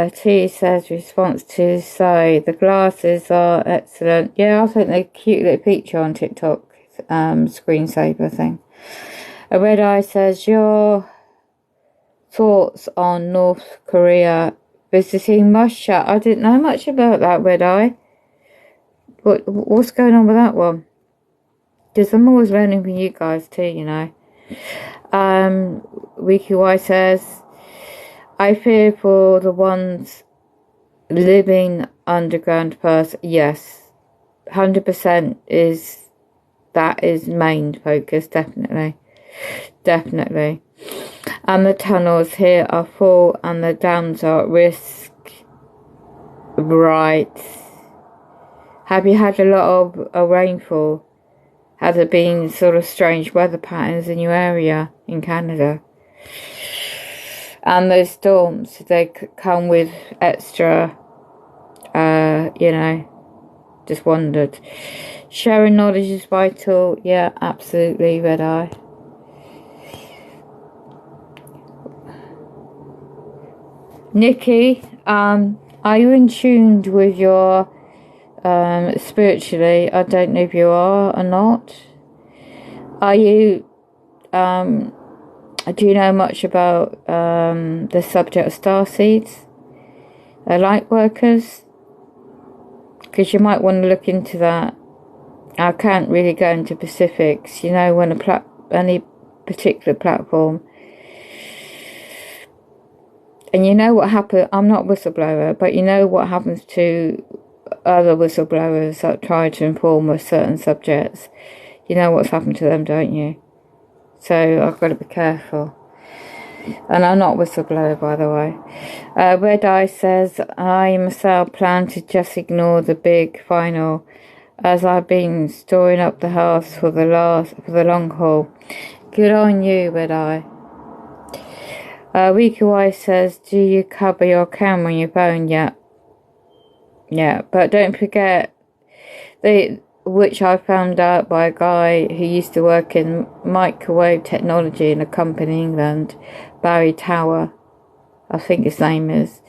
T says response to so the glasses are excellent. Yeah, I think they're cute little feature on TikTok. Screensaver thing. A Red Eye says your thoughts on North Korea visiting Russia. I didn't know much about that, Red Eye. What's going on with that one? Because I'm always learning from you guys too, you know. Wiki Y says, I fear for the ones living underground first. Yes, 100% that is main focus, definitely. And the tunnels here are full and the dams are at risk. Right. Have you had a lot of rainfall? Has there been sort of strange weather patterns in your area in Canada? And those storms, they come with extra, you know, just wondered. Sharing knowledge is vital. Yeah, absolutely, Red Eye. Nikki, are you in tune with your spiritually? I don't know if you are or not. Are you do you know much about the subject of starseeds? Light workers? Because you might want to look into that. I can't really go into specifics, you know, when any particular platform. And you know what happened, I'm not a whistleblower, but you know what happens to other whistleblowers that try to inform of certain subjects. You know what's happened to them, don't you? So I've got to be careful. And I'm not a whistleblower, by the way. Red Eye says, I myself plan to just ignore the big final, as I've been storing up the house for the long haul. Good on you, Red Eye. Wiki Y says, do you cover your camera on your phone? Yeah, but don't forget, which I found out by a guy who used to work in microwave technology in a company in England, Barry Tower, I think his name is,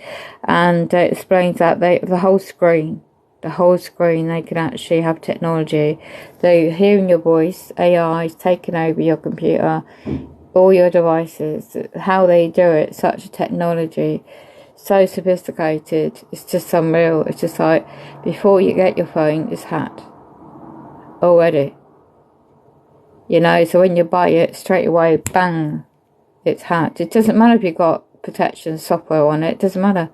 and it explains that the whole screen, they can actually have technology. So hearing your voice, AI is taking over your computer, all your devices, how they do it, such a technology, so sophisticated, it's just unreal. It's just like, before you get your phone, it's hacked. already. You know, so when you buy it, straight away, bang, it's hacked. It doesn't matter if you've got protection software on it. It doesn't matter.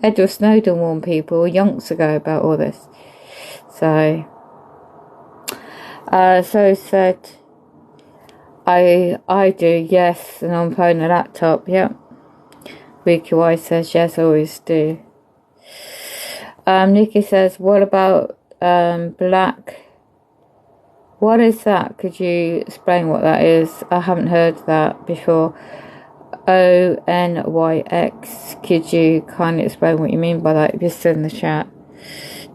Edward Snowden warned people yonks ago about all this. So, so said, I do, yes, and on phone and laptop, yep. Ricky White says, yes, I always do. Nikki says, what about black? What is that? Could you explain what that is? I haven't heard that before. ONYX. Could you kindly explain what you mean by that? If you're still in the chat,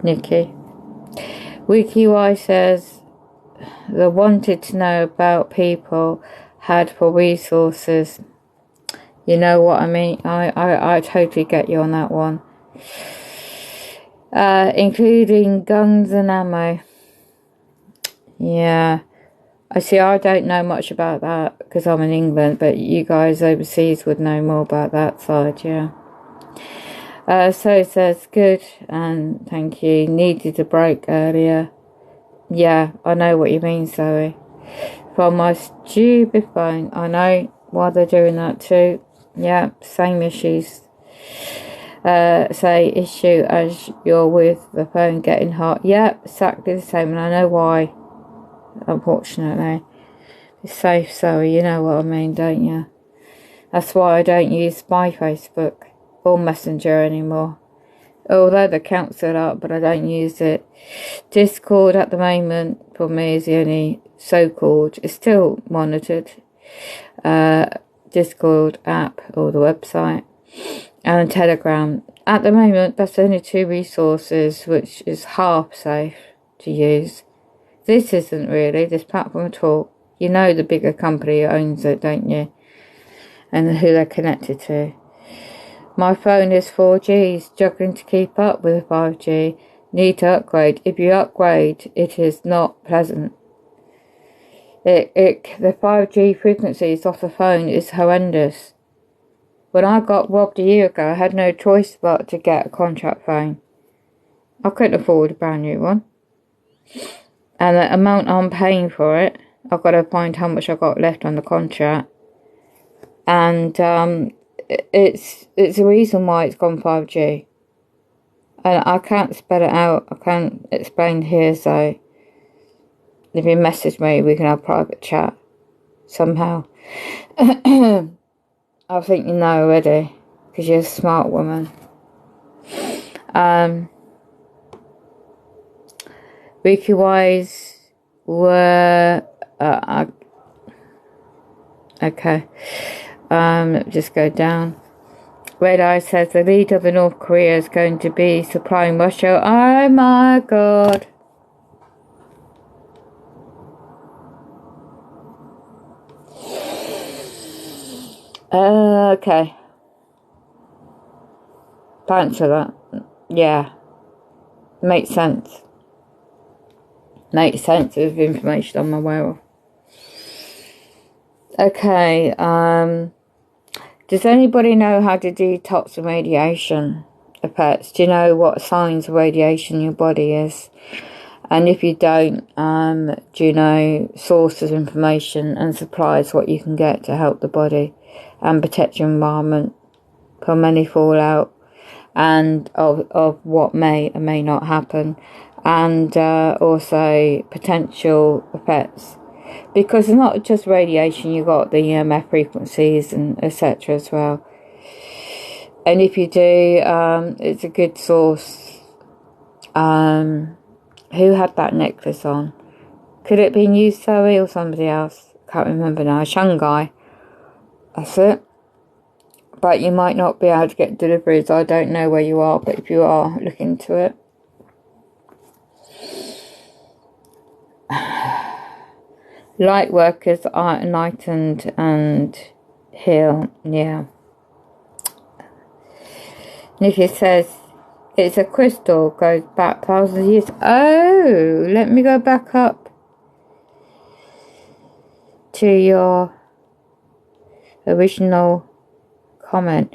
Nikki. Wiki Y says, they wanted to know about people had for resources. You know what I mean? I totally get you on that one. Including guns and ammo. Yeah. I see, I don't know much about that because I'm in England, but you guys overseas would know more about that side, yeah. So it says, good, and thank you. Needed a break earlier. Yeah, I know what you mean, Zoe. From my stupid phone. I know why they're doing that too. Yeah, same issues. Say issue as you're with the phone getting hot. Yeah, exactly the same, and I know why. Unfortunately, it's safe, Zoe. You know what I mean, don't you? That's why I don't use my Facebook or Messenger anymore. Although the account's set up, but I don't use it. Discord at the moment for me is the only so-called. It's still monitored. Discord app or the website, and Telegram. At the moment, that's only 2 resources, which is half safe to use. This isn't really this platform at all. You know the bigger company owns it, don't you? And who they're connected to. My phone is 4G, struggling to keep up with 5G. Need to upgrade. If you upgrade, it is not pleasant. The 5G frequencies off the phone is horrendous. When I got robbed a year ago, I had no choice but to get a contract phone. I couldn't afford a brand new one. And the amount I'm paying for it, I've got to find how much I've got left on the contract. And it's the reason why it's gone 5G. And I can't spell it out. I can't explain here, so if you message me, we can have private chat somehow. I think you know already, because you're a smart woman. Wiki Wise were okay. Just go down. Red Eye says the leader of the North Korea is going to be supplying Russia. Oh my god. Okay. Thanks for that. Yeah. Makes sense. Makes sense of information I'm aware of. Okay, does anybody know how to detox from radiation effects? Do you know what signs of radiation your body is? And if you don't, do you know sources of information and supplies what you can get to help the body and protect your environment from any fallout and of what may or may not happen, and also potential effects? Because it's not just radiation, you've got the EMF frequencies and etc. as well. And if you do, it's a good source. Who had that necklace on? Could it be you, Zoe, or somebody else? Can't remember now. Shanghai. That's it. But you might not be able to get deliveries. I don't know where you are, but if you are, look into it. Light workers are enlightened and heal. Yeah. Nikki says it's a crystal, goes back thousands of years. Oh, let me go back up to your original comment.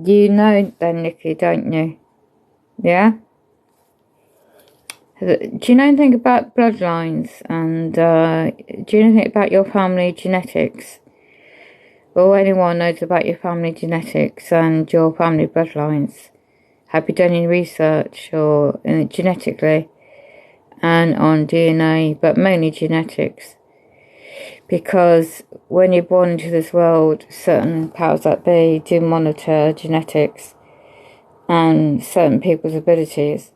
You know then, Nikki, don't you? Yeah? Do you know anything about bloodlines? And do you know anything about your family genetics? Or anyone knows about your family genetics and your family bloodlines? Have you done any research or genetically and on DNA, but mainly genetics? Because when you're born into this world, certain powers that be do monitor genetics and certain people's abilities.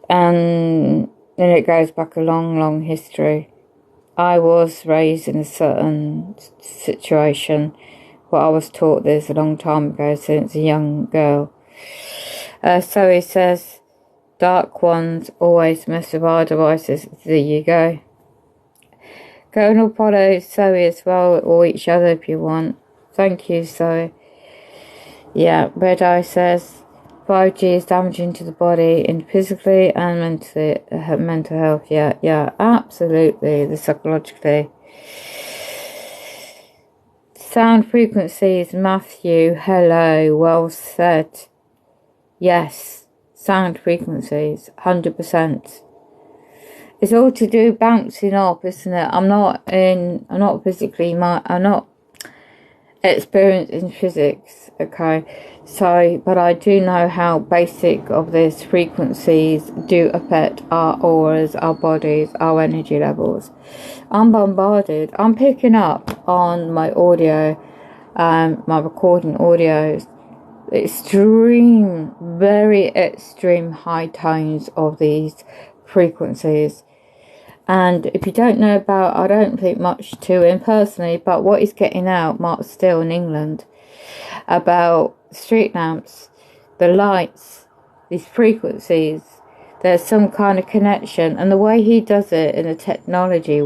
And it goes back a long, long history. I was raised in a certain situation where I was taught this a long time ago since a young girl. So he says, dark ones always mess with our devices. There you go. Go and follow Zoe as well, or each other if you want. Thank you, Zoe. Yeah, Red Eye says, 5G is damaging to the body in physically and mentally, mental health. Yeah, absolutely. The psychologically. Sound frequencies, Matthew. Hello, well said. Yes, sound frequencies, 100%. It's all to do bouncing off, isn't it? I'm not experienced in physics, okay? So, but I do know how basic of these frequencies do affect our auras, our bodies, our energy levels. I'm bombarded. I'm picking up on my audio, my recording audios, very extreme high tones of these frequencies. And if you don't know about, I don't think much to him personally, but what he's getting out, Mark Steele in England, about street lamps, the lights, these frequencies, there's some kind of connection. And the way he does it in the technology,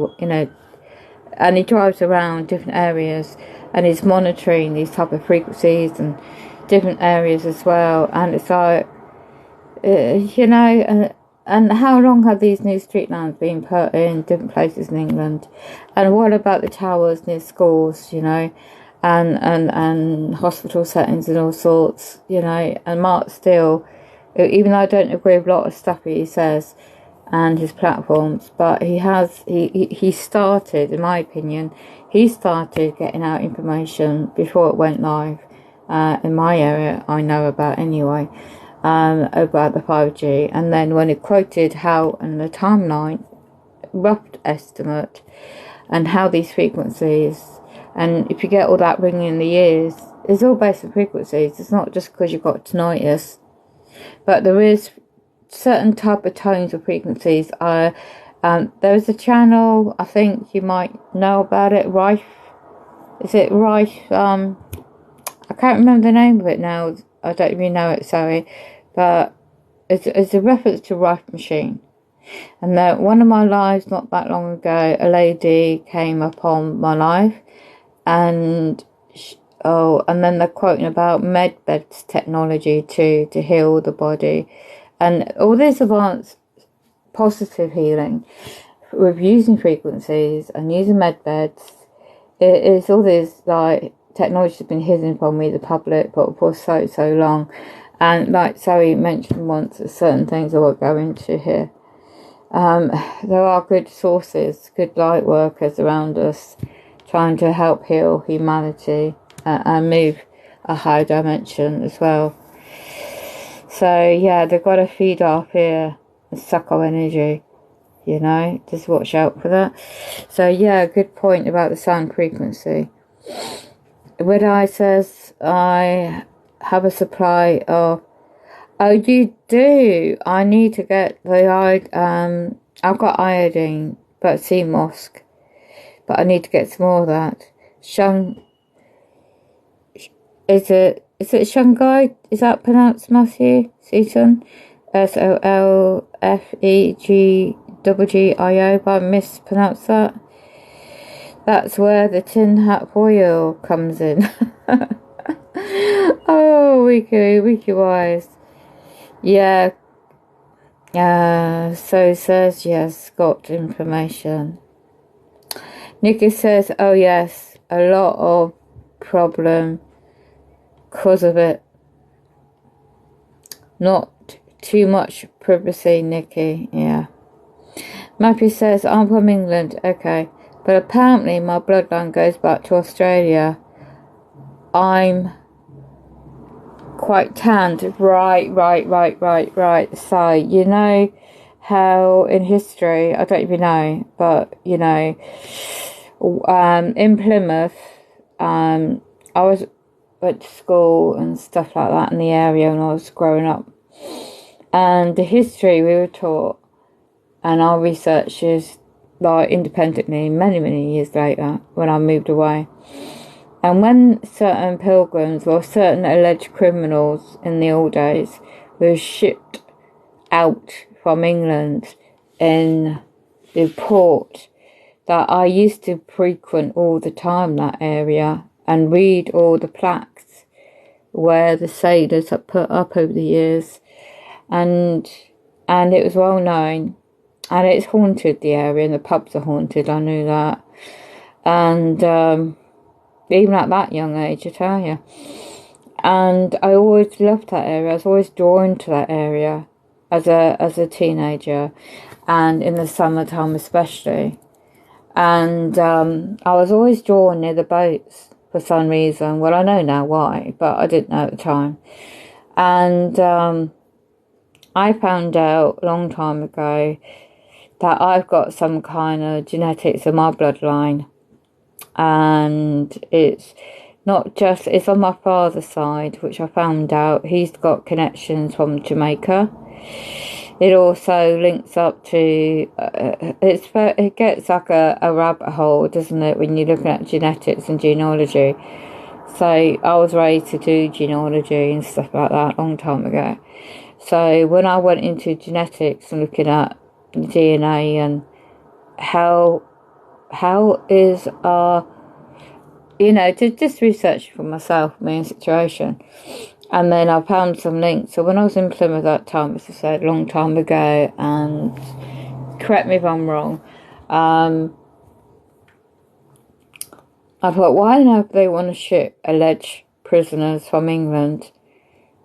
and he drives around different areas and he's monitoring these type of frequencies and different areas as well. And it's like, and how long have these new street lamps been put in different places in England? And what about the towers near schools, and hospital settings and all sorts, and Mark Steele, even though I don't agree with a lot of stuff he says and his platforms, but he started, in my opinion, he started getting out information before it went live, in my area, I know about anyway, about the 5G, and then when it quoted how in the timeline, rough estimate, and how these frequencies, and if you get all that ringing in the ears, it's all based on frequencies. It's not just because you've got tinnitus, but there is certain type of tones of frequencies. There is a channel, I think you might know about it, Rife. Is it Rife? I can't remember the name of it now. I don't really know it, sorry. But it's a reference to Rife Machine. And one of my lives not that long ago, a lady came upon my life, and then they're quoting about medbeds technology to heal the body, and all this advanced positive healing with using frequencies and using medbeds. It's all this like technology has been hidden from me, the public, but for so long. And like Zoe mentioned once, there's certain things I won't go into here. There are good sources, good light workers around us trying to help heal humanity and move a higher dimension as well. So yeah, they've got to feed our fear and suck our energy, just watch out for that. So yeah, good point about the sound frequency. Red Eye says, I have a supply of... Oh, you do? I need to get the I've got iodine, but sea mosk. But I need to get some more of that. Is it Shungai? Is that pronounced, Matthew Seaton? SOLFEGGGIO, but I mispronounced that. That's where the tin hat foil comes in. Oh, wiki wise. Yeah. So says, yes, got information. Nikki says, oh yes, a lot of problem because of it. Not too much privacy, Nikki. Yeah. Matthew says, I'm from England. Okay. But apparently my bloodline goes back to Australia. I'm quite tanned. Right. So, you know how in history, I don't even know, but, you know, in Plymouth, I went to school and stuff like that in the area when I was growing up. And the history we were taught, and our researchers, like independently, many years later, when I moved away. And when certain pilgrims or certain alleged criminals in the old days were shipped out from England in the port, that I used to frequent all the time that area and read all the plaques where the sailors have put up over the years, and it was well known, and it's haunted, the area, and the pubs are haunted, I knew that, and even at that young age, I tell you. And I always loved that area. I was always drawn to that area as a teenager, and in the summertime especially. And I was always drawn near the boats for some reason. Well, I know now why, but I didn't know at the time. And I found out a long time ago that I've got some kind of genetics in my bloodline. And it's not just, it's on my father's side, which I found out he's got connections from Jamaica. It also links up to, it gets like a rabbit hole, doesn't it, when you're looking at genetics and genealogy. So I was raised to do genealogy and stuff like that a long time ago. So when I went into genetics and looking at DNA and how is our, you know, to just research for myself, my own situation. And then I found some links. So when I was in Plymouth that time, as I said, a long time ago, and correct me if I'm wrong, I thought, why do they want to ship alleged prisoners from England,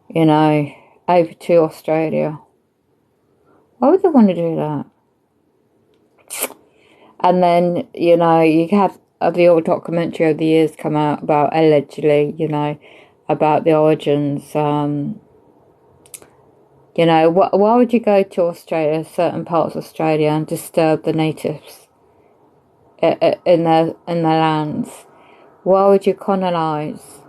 you know, over to Australia? Why would they want to do that? And then, you know, you have the old documentary of the years come out about, allegedly, you know, about the origins. You know, why would you go to Australia, certain parts of Australia, and disturb the natives in their lands? Why would you colonise,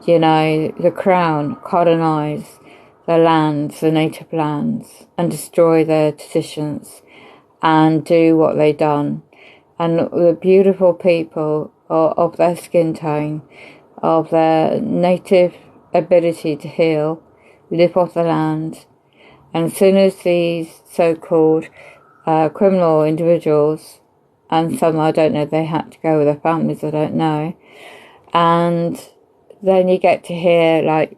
you know, the crown, colonise the lands, the native lands, and destroy their traditions and do what they done? And the beautiful people of their skin tone, of their native ability to heal, live off the land. And as soon as these so-called criminal individuals, and some, I don't know, they had to go with their families, I don't know. And then you get to hear, like,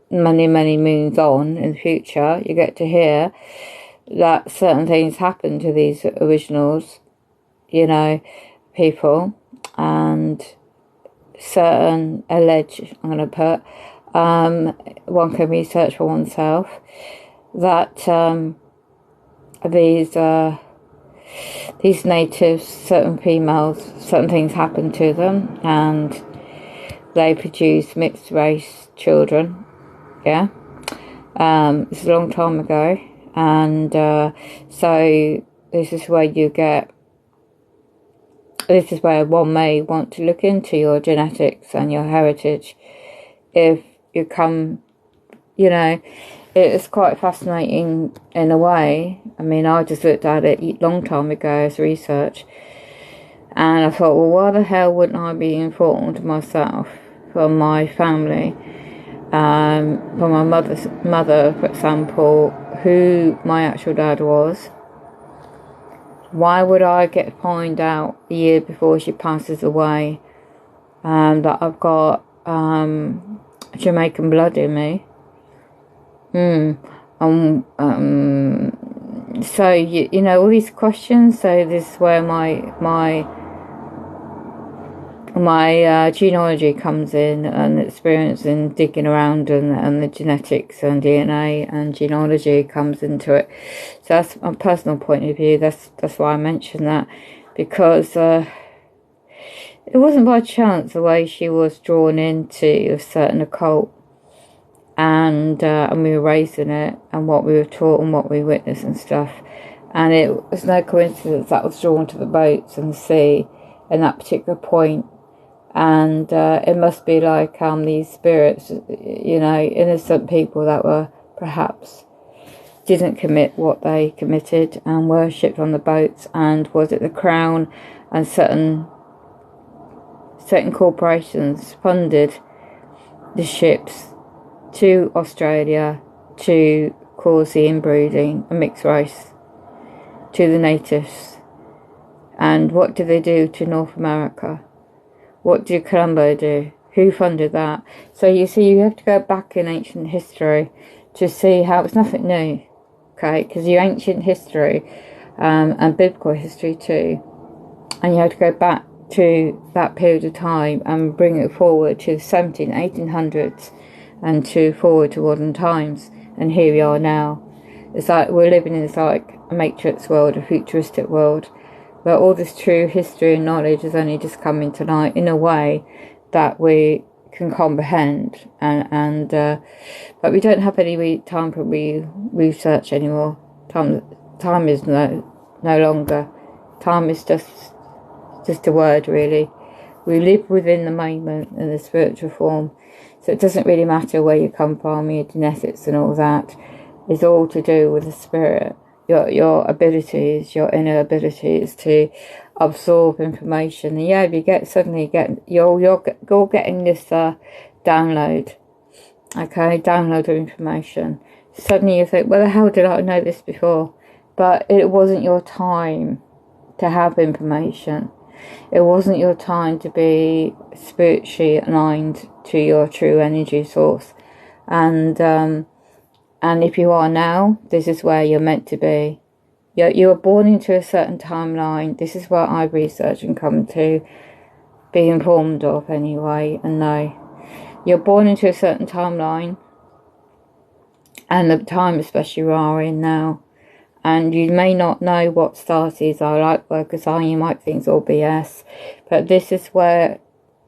many moons on in the future, you get to hear that certain things happen to these originals, you know, people, and certain alleged, I'm going to put, one can research for oneself, that these natives, certain females, certain things happen to them, and they produce mixed race children, yeah. It's a long time ago, and so this is where one may want to look into your genetics and your heritage if you come, you know. It's quite fascinating in a way. I mean, I just looked at it a long time ago as research, and I thought, well, why the hell wouldn't I be informed myself from my family, from my mother, for example, who my actual dad was? Why would I find out a year before she passes away that I've got Jamaican blood in me? So you know, all these questions. So this is where my my genealogy comes in, and experience in digging around, and the genetics and DNA and genealogy comes into it. So that's my personal point of view. That's why I mentioned that, because it wasn't by chance the way she was drawn into a certain occult, and we were raised in it, and what we were taught and what we witnessed and stuff. And it was no coincidence that was drawn to the boats and the sea in that particular point. And it must be like these spirits, innocent people that were perhaps didn't commit what they committed and worshipped on the boats. And was it the crown and certain corporations funded the ships to Australia to cause the inbreeding, a mixed race, to the natives? And what did they do to North America? What did Colombo do? Who funded that? So you see, you have to go back in ancient history to see how it's nothing new, okay? Because your ancient history and biblical history too, and you have to go back to that period of time and bring it forward to the 1800s and to forward to modern times. And here we are now. It's like we're living in this like a matrix world, a futuristic world, but all this true history and knowledge is only just coming to light in a way that we can comprehend, but we don't have any time for research anymore. Time is no longer. Time is just a word, really. We live within the moment in the spiritual form, so it doesn't really matter where you come from, your genetics and all that. It's all to do with the spirit. Your abilities, your inner abilities to absorb information. And yeah, if you you're getting this download, okay, download of information. Suddenly you think, well, the hell did I know this before? But it wasn't your time to have information. It wasn't your time to be spiritually aligned to your true energy source. And if you are now, this is where you're meant to be. You were born into a certain timeline. This is what I've researched and come to be informed of anyway, and know. You're born into a certain timeline, and the time especially we are in now. And you may not know what starseeds are like, workers are. You might think it's all BS. But this is where,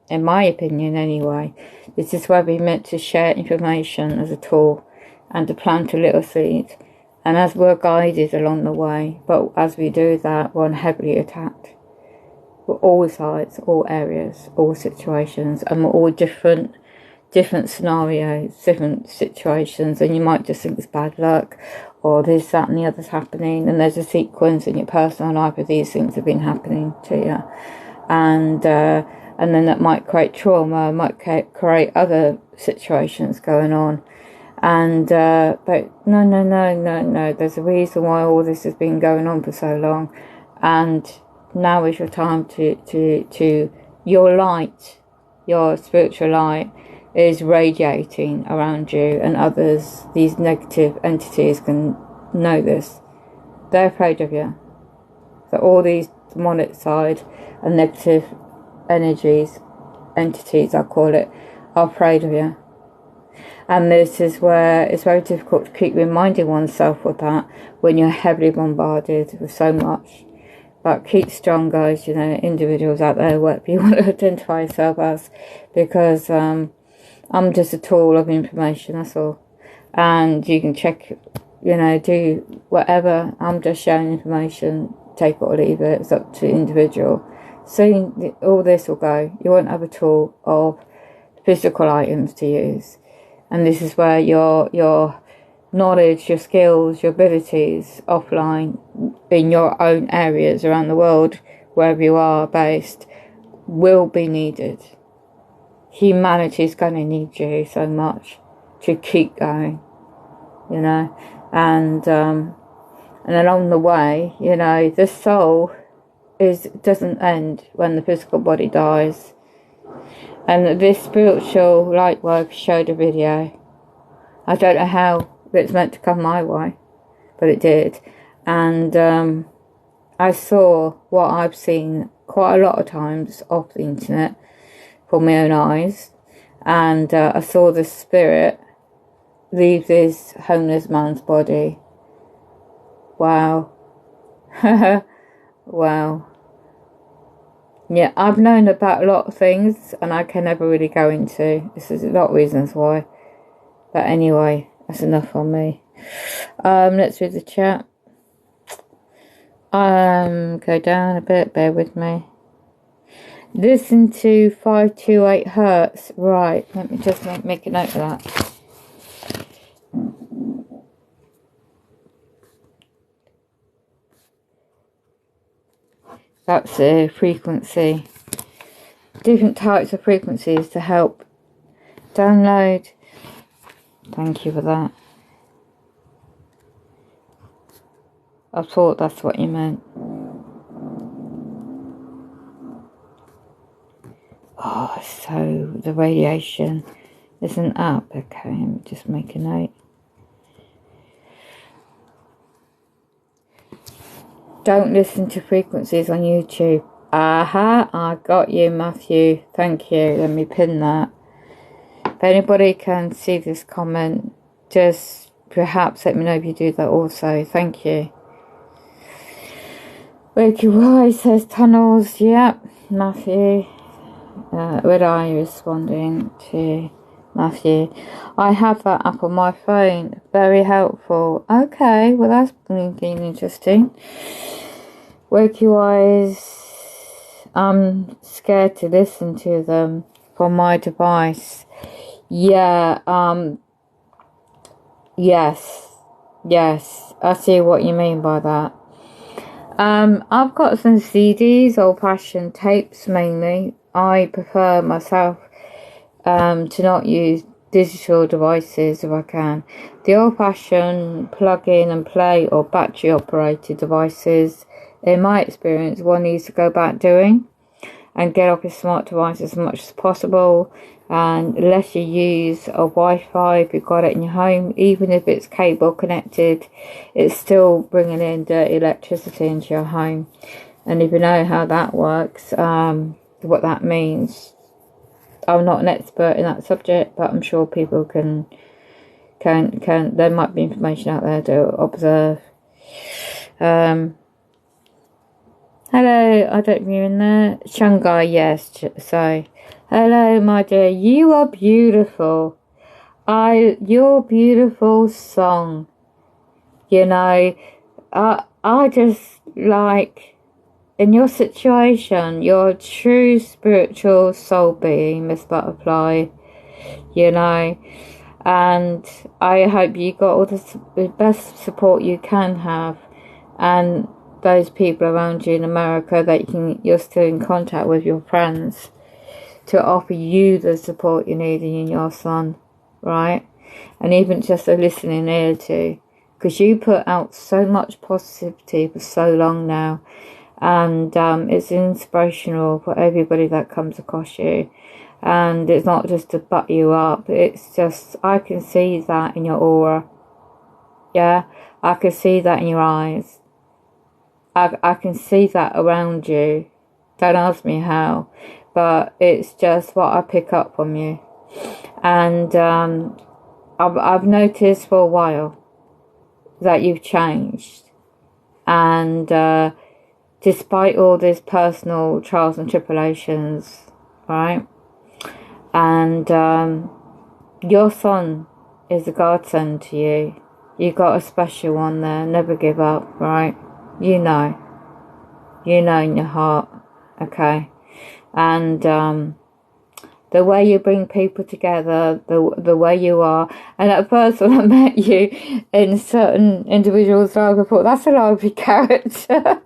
in my opinion anyway, this is where we're meant to share information as a tool, and to plant a little seed. And as we're guided along the way, but as we do that, we're heavily attacked. We're all sides, all areas, all situations, and we're all different scenarios, different situations, and you might just think it's bad luck, or this, that, and the other's happening, and there's a sequence in your personal life of these things have been happening to you. And then that might create trauma, might create other situations going on. And but no, there's a reason why all this has been going on for so long, and now is your time to your light, your spiritual light is radiating around you, and others, these negative entities, can know this. They're afraid of you. So all these demonic side and negative energies, entities I call it, are afraid of you. And this is where it's very difficult to keep reminding oneself of that when you're heavily bombarded with so much. But keep strong, guys, individuals out there, whatever you want to identify yourself as, because I'm just a tool of information, that's all. And you can check, do whatever. I'm just sharing information, take it or leave it. It's up to the individual. Soon all this will go. You won't have a tool of physical items to use. And this is where your knowledge, your skills, your abilities offline in your own areas around the world, wherever you are based, will be needed. Humanity is going to need you so much to keep going, and along the way, the soul doesn't end when the physical body dies. And this spiritual light work showed a video. I don't know how it's meant to come my way, but it did. And I saw what I've seen quite a lot of times off the internet, from my own eyes, and I saw the spirit leave this homeless man's body. Wow. Wow. Yeah, I've known about a lot of things, and I can never really go into. This is a lot of reasons why. But anyway, that's enough on me. Let's read the chat. Go down a bit, bear with me. Listen to 528 Hertz. Right, let me just make a note of that. That's a frequency. Different types of frequencies to help download. Thank you for that. I thought that's what you meant. Oh, so the radiation isn't up. Okay, let me just make a note. Don't listen to frequencies on YouTube. Aha, I got you, Matthew. Thank you. Let me pin that. If anybody can see this comment, just perhaps let me know if you do that also. Thank you. Wakey Wise says tunnels. Yep, Matthew. Where are you responding to Matthew? I have that app on my phone. Very helpful. Okay, well that's been interesting. Wakey Wise, I'm scared to listen to them from my device. Yeah, yes, I see what you mean by that. I've got some CDs, old-fashioned tapes mainly. I prefer myself to not use digital devices if I can. The old-fashioned plug-in and play or battery-operated devices, in my experience, one needs to go back doing and get off his smart device as much as possible. And unless you use a Wi-Fi, if you've got it in your home, even if it's cable connected, it's still bringing in dirty electricity into your home. And if you know how that works, what that means, I'm not an expert in that subject, but I'm sure people can there might be information out there to observe. Hello, I don't know you're in there. Shanghai, yes, so. Hello, my dear. You are beautiful. Your beautiful song. You know, I just like, in your situation, you're a true spiritual soul being, Miss Butterfly. You know, and I hope you got all the best support you can have, and those people around you in America that you're still in contact with, your friends, to offer you the support you need in your son, right? And even just a listening ear to, because you put out so much positivity for so long now, and it's inspirational for everybody that comes across you. And it's not just to butt you up, it's just, I can see that in your aura. Yeah, I can see that in your eyes. I can see that around you. Don't ask me how, but it's just what I pick up from you. And I've noticed for a while that you've changed. And despite all these personal trials and tribulations, right? And your son is a godsend to you. You got a special one there. Never give up, right? You know in your heart, okay? And the way you bring people together, the way you are. And at first when I met you in certain individuals' lives, I thought, that's a lively character.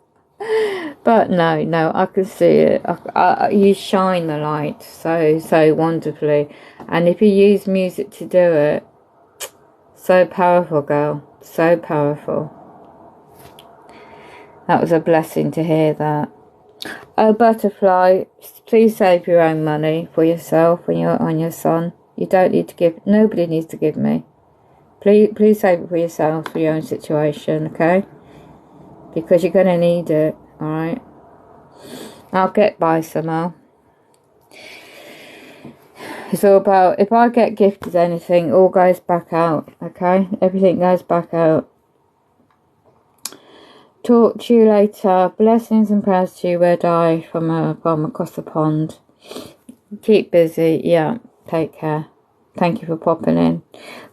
But no, I can see it. You shine the light so wonderfully. And if you use music to do it, so powerful, girl. So powerful. That was a blessing to hear that. Oh, Butterfly, please save your own money for yourself when you're on your son. You don't need to give, nobody needs to give me. Please save it for yourself, for your own situation, okay? Because you're going to need it, alright? I'll get by somehow. It's all about, if I get gifted anything, all goes back out, okay? Everything goes back out. Talk to you later. Blessings and prayers to you, Red Eye from across the pond. Keep busy. Yeah, take care. Thank you for popping in.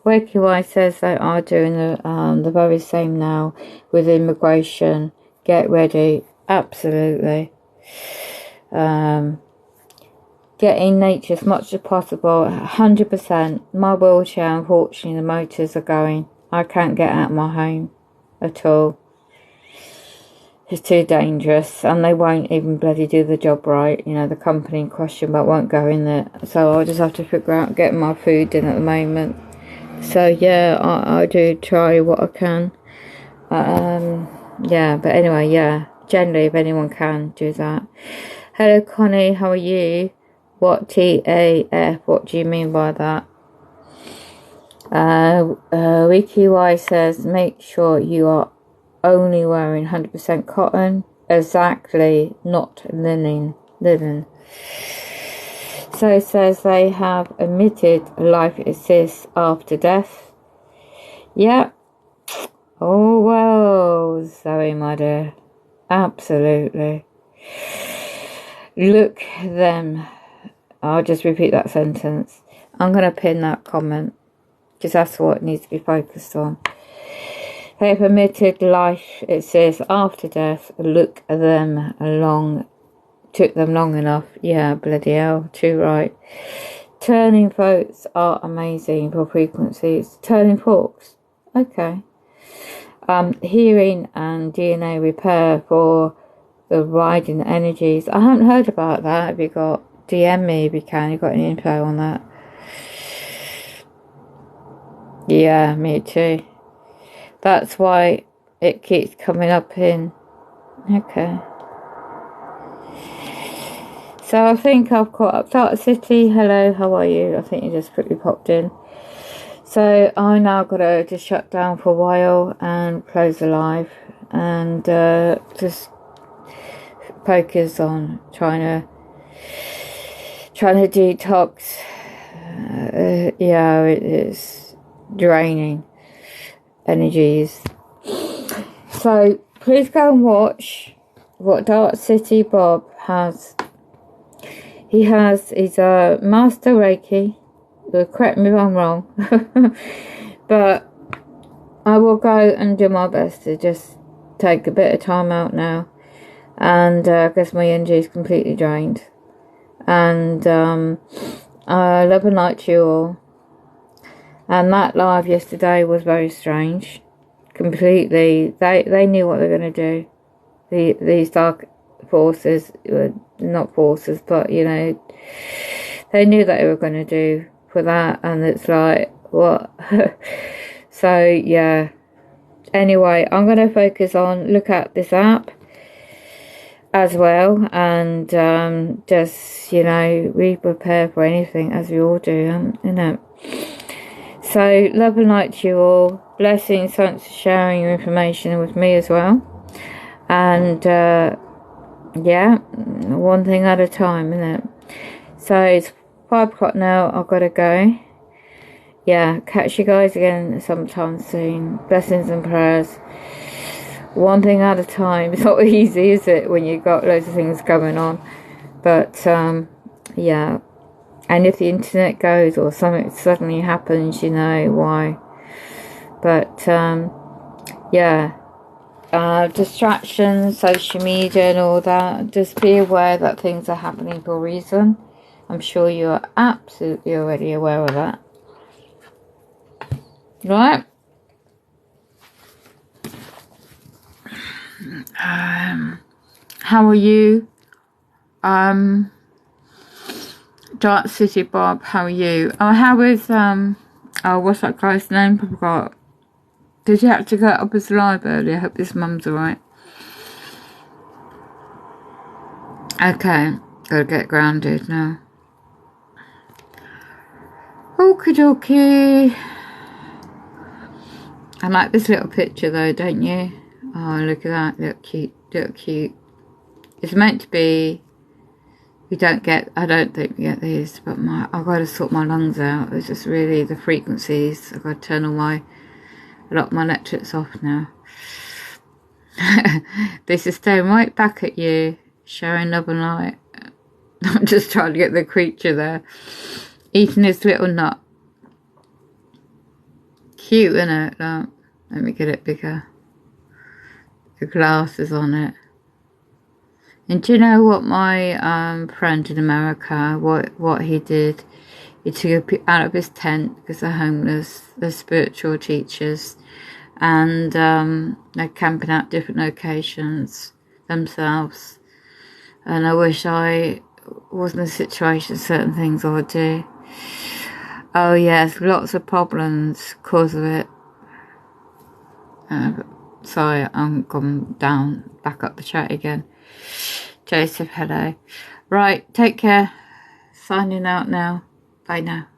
Wakey White says they are doing the very same now with immigration. Get ready. Absolutely. Getting nature as much as possible. 100%. My wheelchair, unfortunately, the motors are going. I can't get out of my home at all. It's too dangerous, and they won't even bloody do the job right. You know, the company in question, but won't go in there. So I'll just have to figure out getting my food in at the moment. So yeah, I do try what I can. Yeah, but anyway, yeah. Generally, if anyone can, do that. Hello, Connie. How are you? What TAF? What do you mean by that? Wiki Y says, make sure you are only wearing 100% cotton. Exactly, not linen. So it says they have admitted life exists after death. Yeah. Oh, well, Zoe, my dear. Absolutely. Look them. I'll just repeat that sentence. I'm going to pin that comment, because that's what needs to be focused on. They have permitted life, it says, after death. Look at them long. Took them long enough. Yeah, bloody hell. Too right. Turning votes are amazing for frequencies. Turning forks. Okay. Hearing and DNA repair for the riding energies. I haven't heard about that. Have you got, DM me if you can. You got any info on that? Yeah, me too. That's why it keeps coming up in. Okay. So I think I've caught up. Dark City, hello, how are you? I think you just quickly popped in. So I now got to just shut down for a while and close the live and just focus on trying to detox. Yeah, it is draining energies. So please go and watch what Dark City Bob has. He has his master Reiki. Correct me if I'm wrong, but I will go and do my best to just take a bit of time out now, and because my energy is completely drained. And I love and like you all. And that live yesterday was very strange. Completely, they knew what they were going to do. These dark forces, not forces, but you know, they knew that they were going to do for that, and it's like, what? So yeah, anyway, I'm going to focus on look at this app as well, and just, you know, we prepare for anything, as we all do, you know. So love and light to you all. Blessings, thanks for sharing your information with me as well. And yeah, one thing at a time, isn't it? So it's 5 o'clock now. I've got to go. Yeah, catch you guys again sometime soon. Blessings and prayers. One thing at a time. It's not easy, is it, when you've got loads of things going on? But yeah. And if the internet goes or something suddenly happens, you know why. But yeah. Distractions, social media and all that. Just be aware that things are happening for a reason. I'm sure you are absolutely already aware of that. Right? How are you? Dark City Bob, how are you? Oh, how is oh, what's that guy's name? I forgot. Did you have to go up his live earlier? I hope his mum's alright. Okay, gotta get grounded now. Okie dokie. I like this little picture though, don't you? Oh, look at that. Look cute. Look cute. It's meant to be I don't think we get these, but I've got to sort my lungs out. It's just really the frequencies. I've got to turn a lot of my electrics off now. This is staring right back at you, showing love and light. I'm just trying to get the creature there, eating this little nut. Cute, isn't it? Look. Let me get it bigger. The glasses on it. And do you know what my friend in America, what he did? He took out of his tent, because they're homeless, they're spiritual teachers, and they're camping out different locations themselves. And I wish I wasn't in a situation, certain things I would do. Oh yes, lots of problems because of it. Sorry, I'm gone down, back up the chat again. Joseph, hello. Right, take care. Signing out now. Bye now.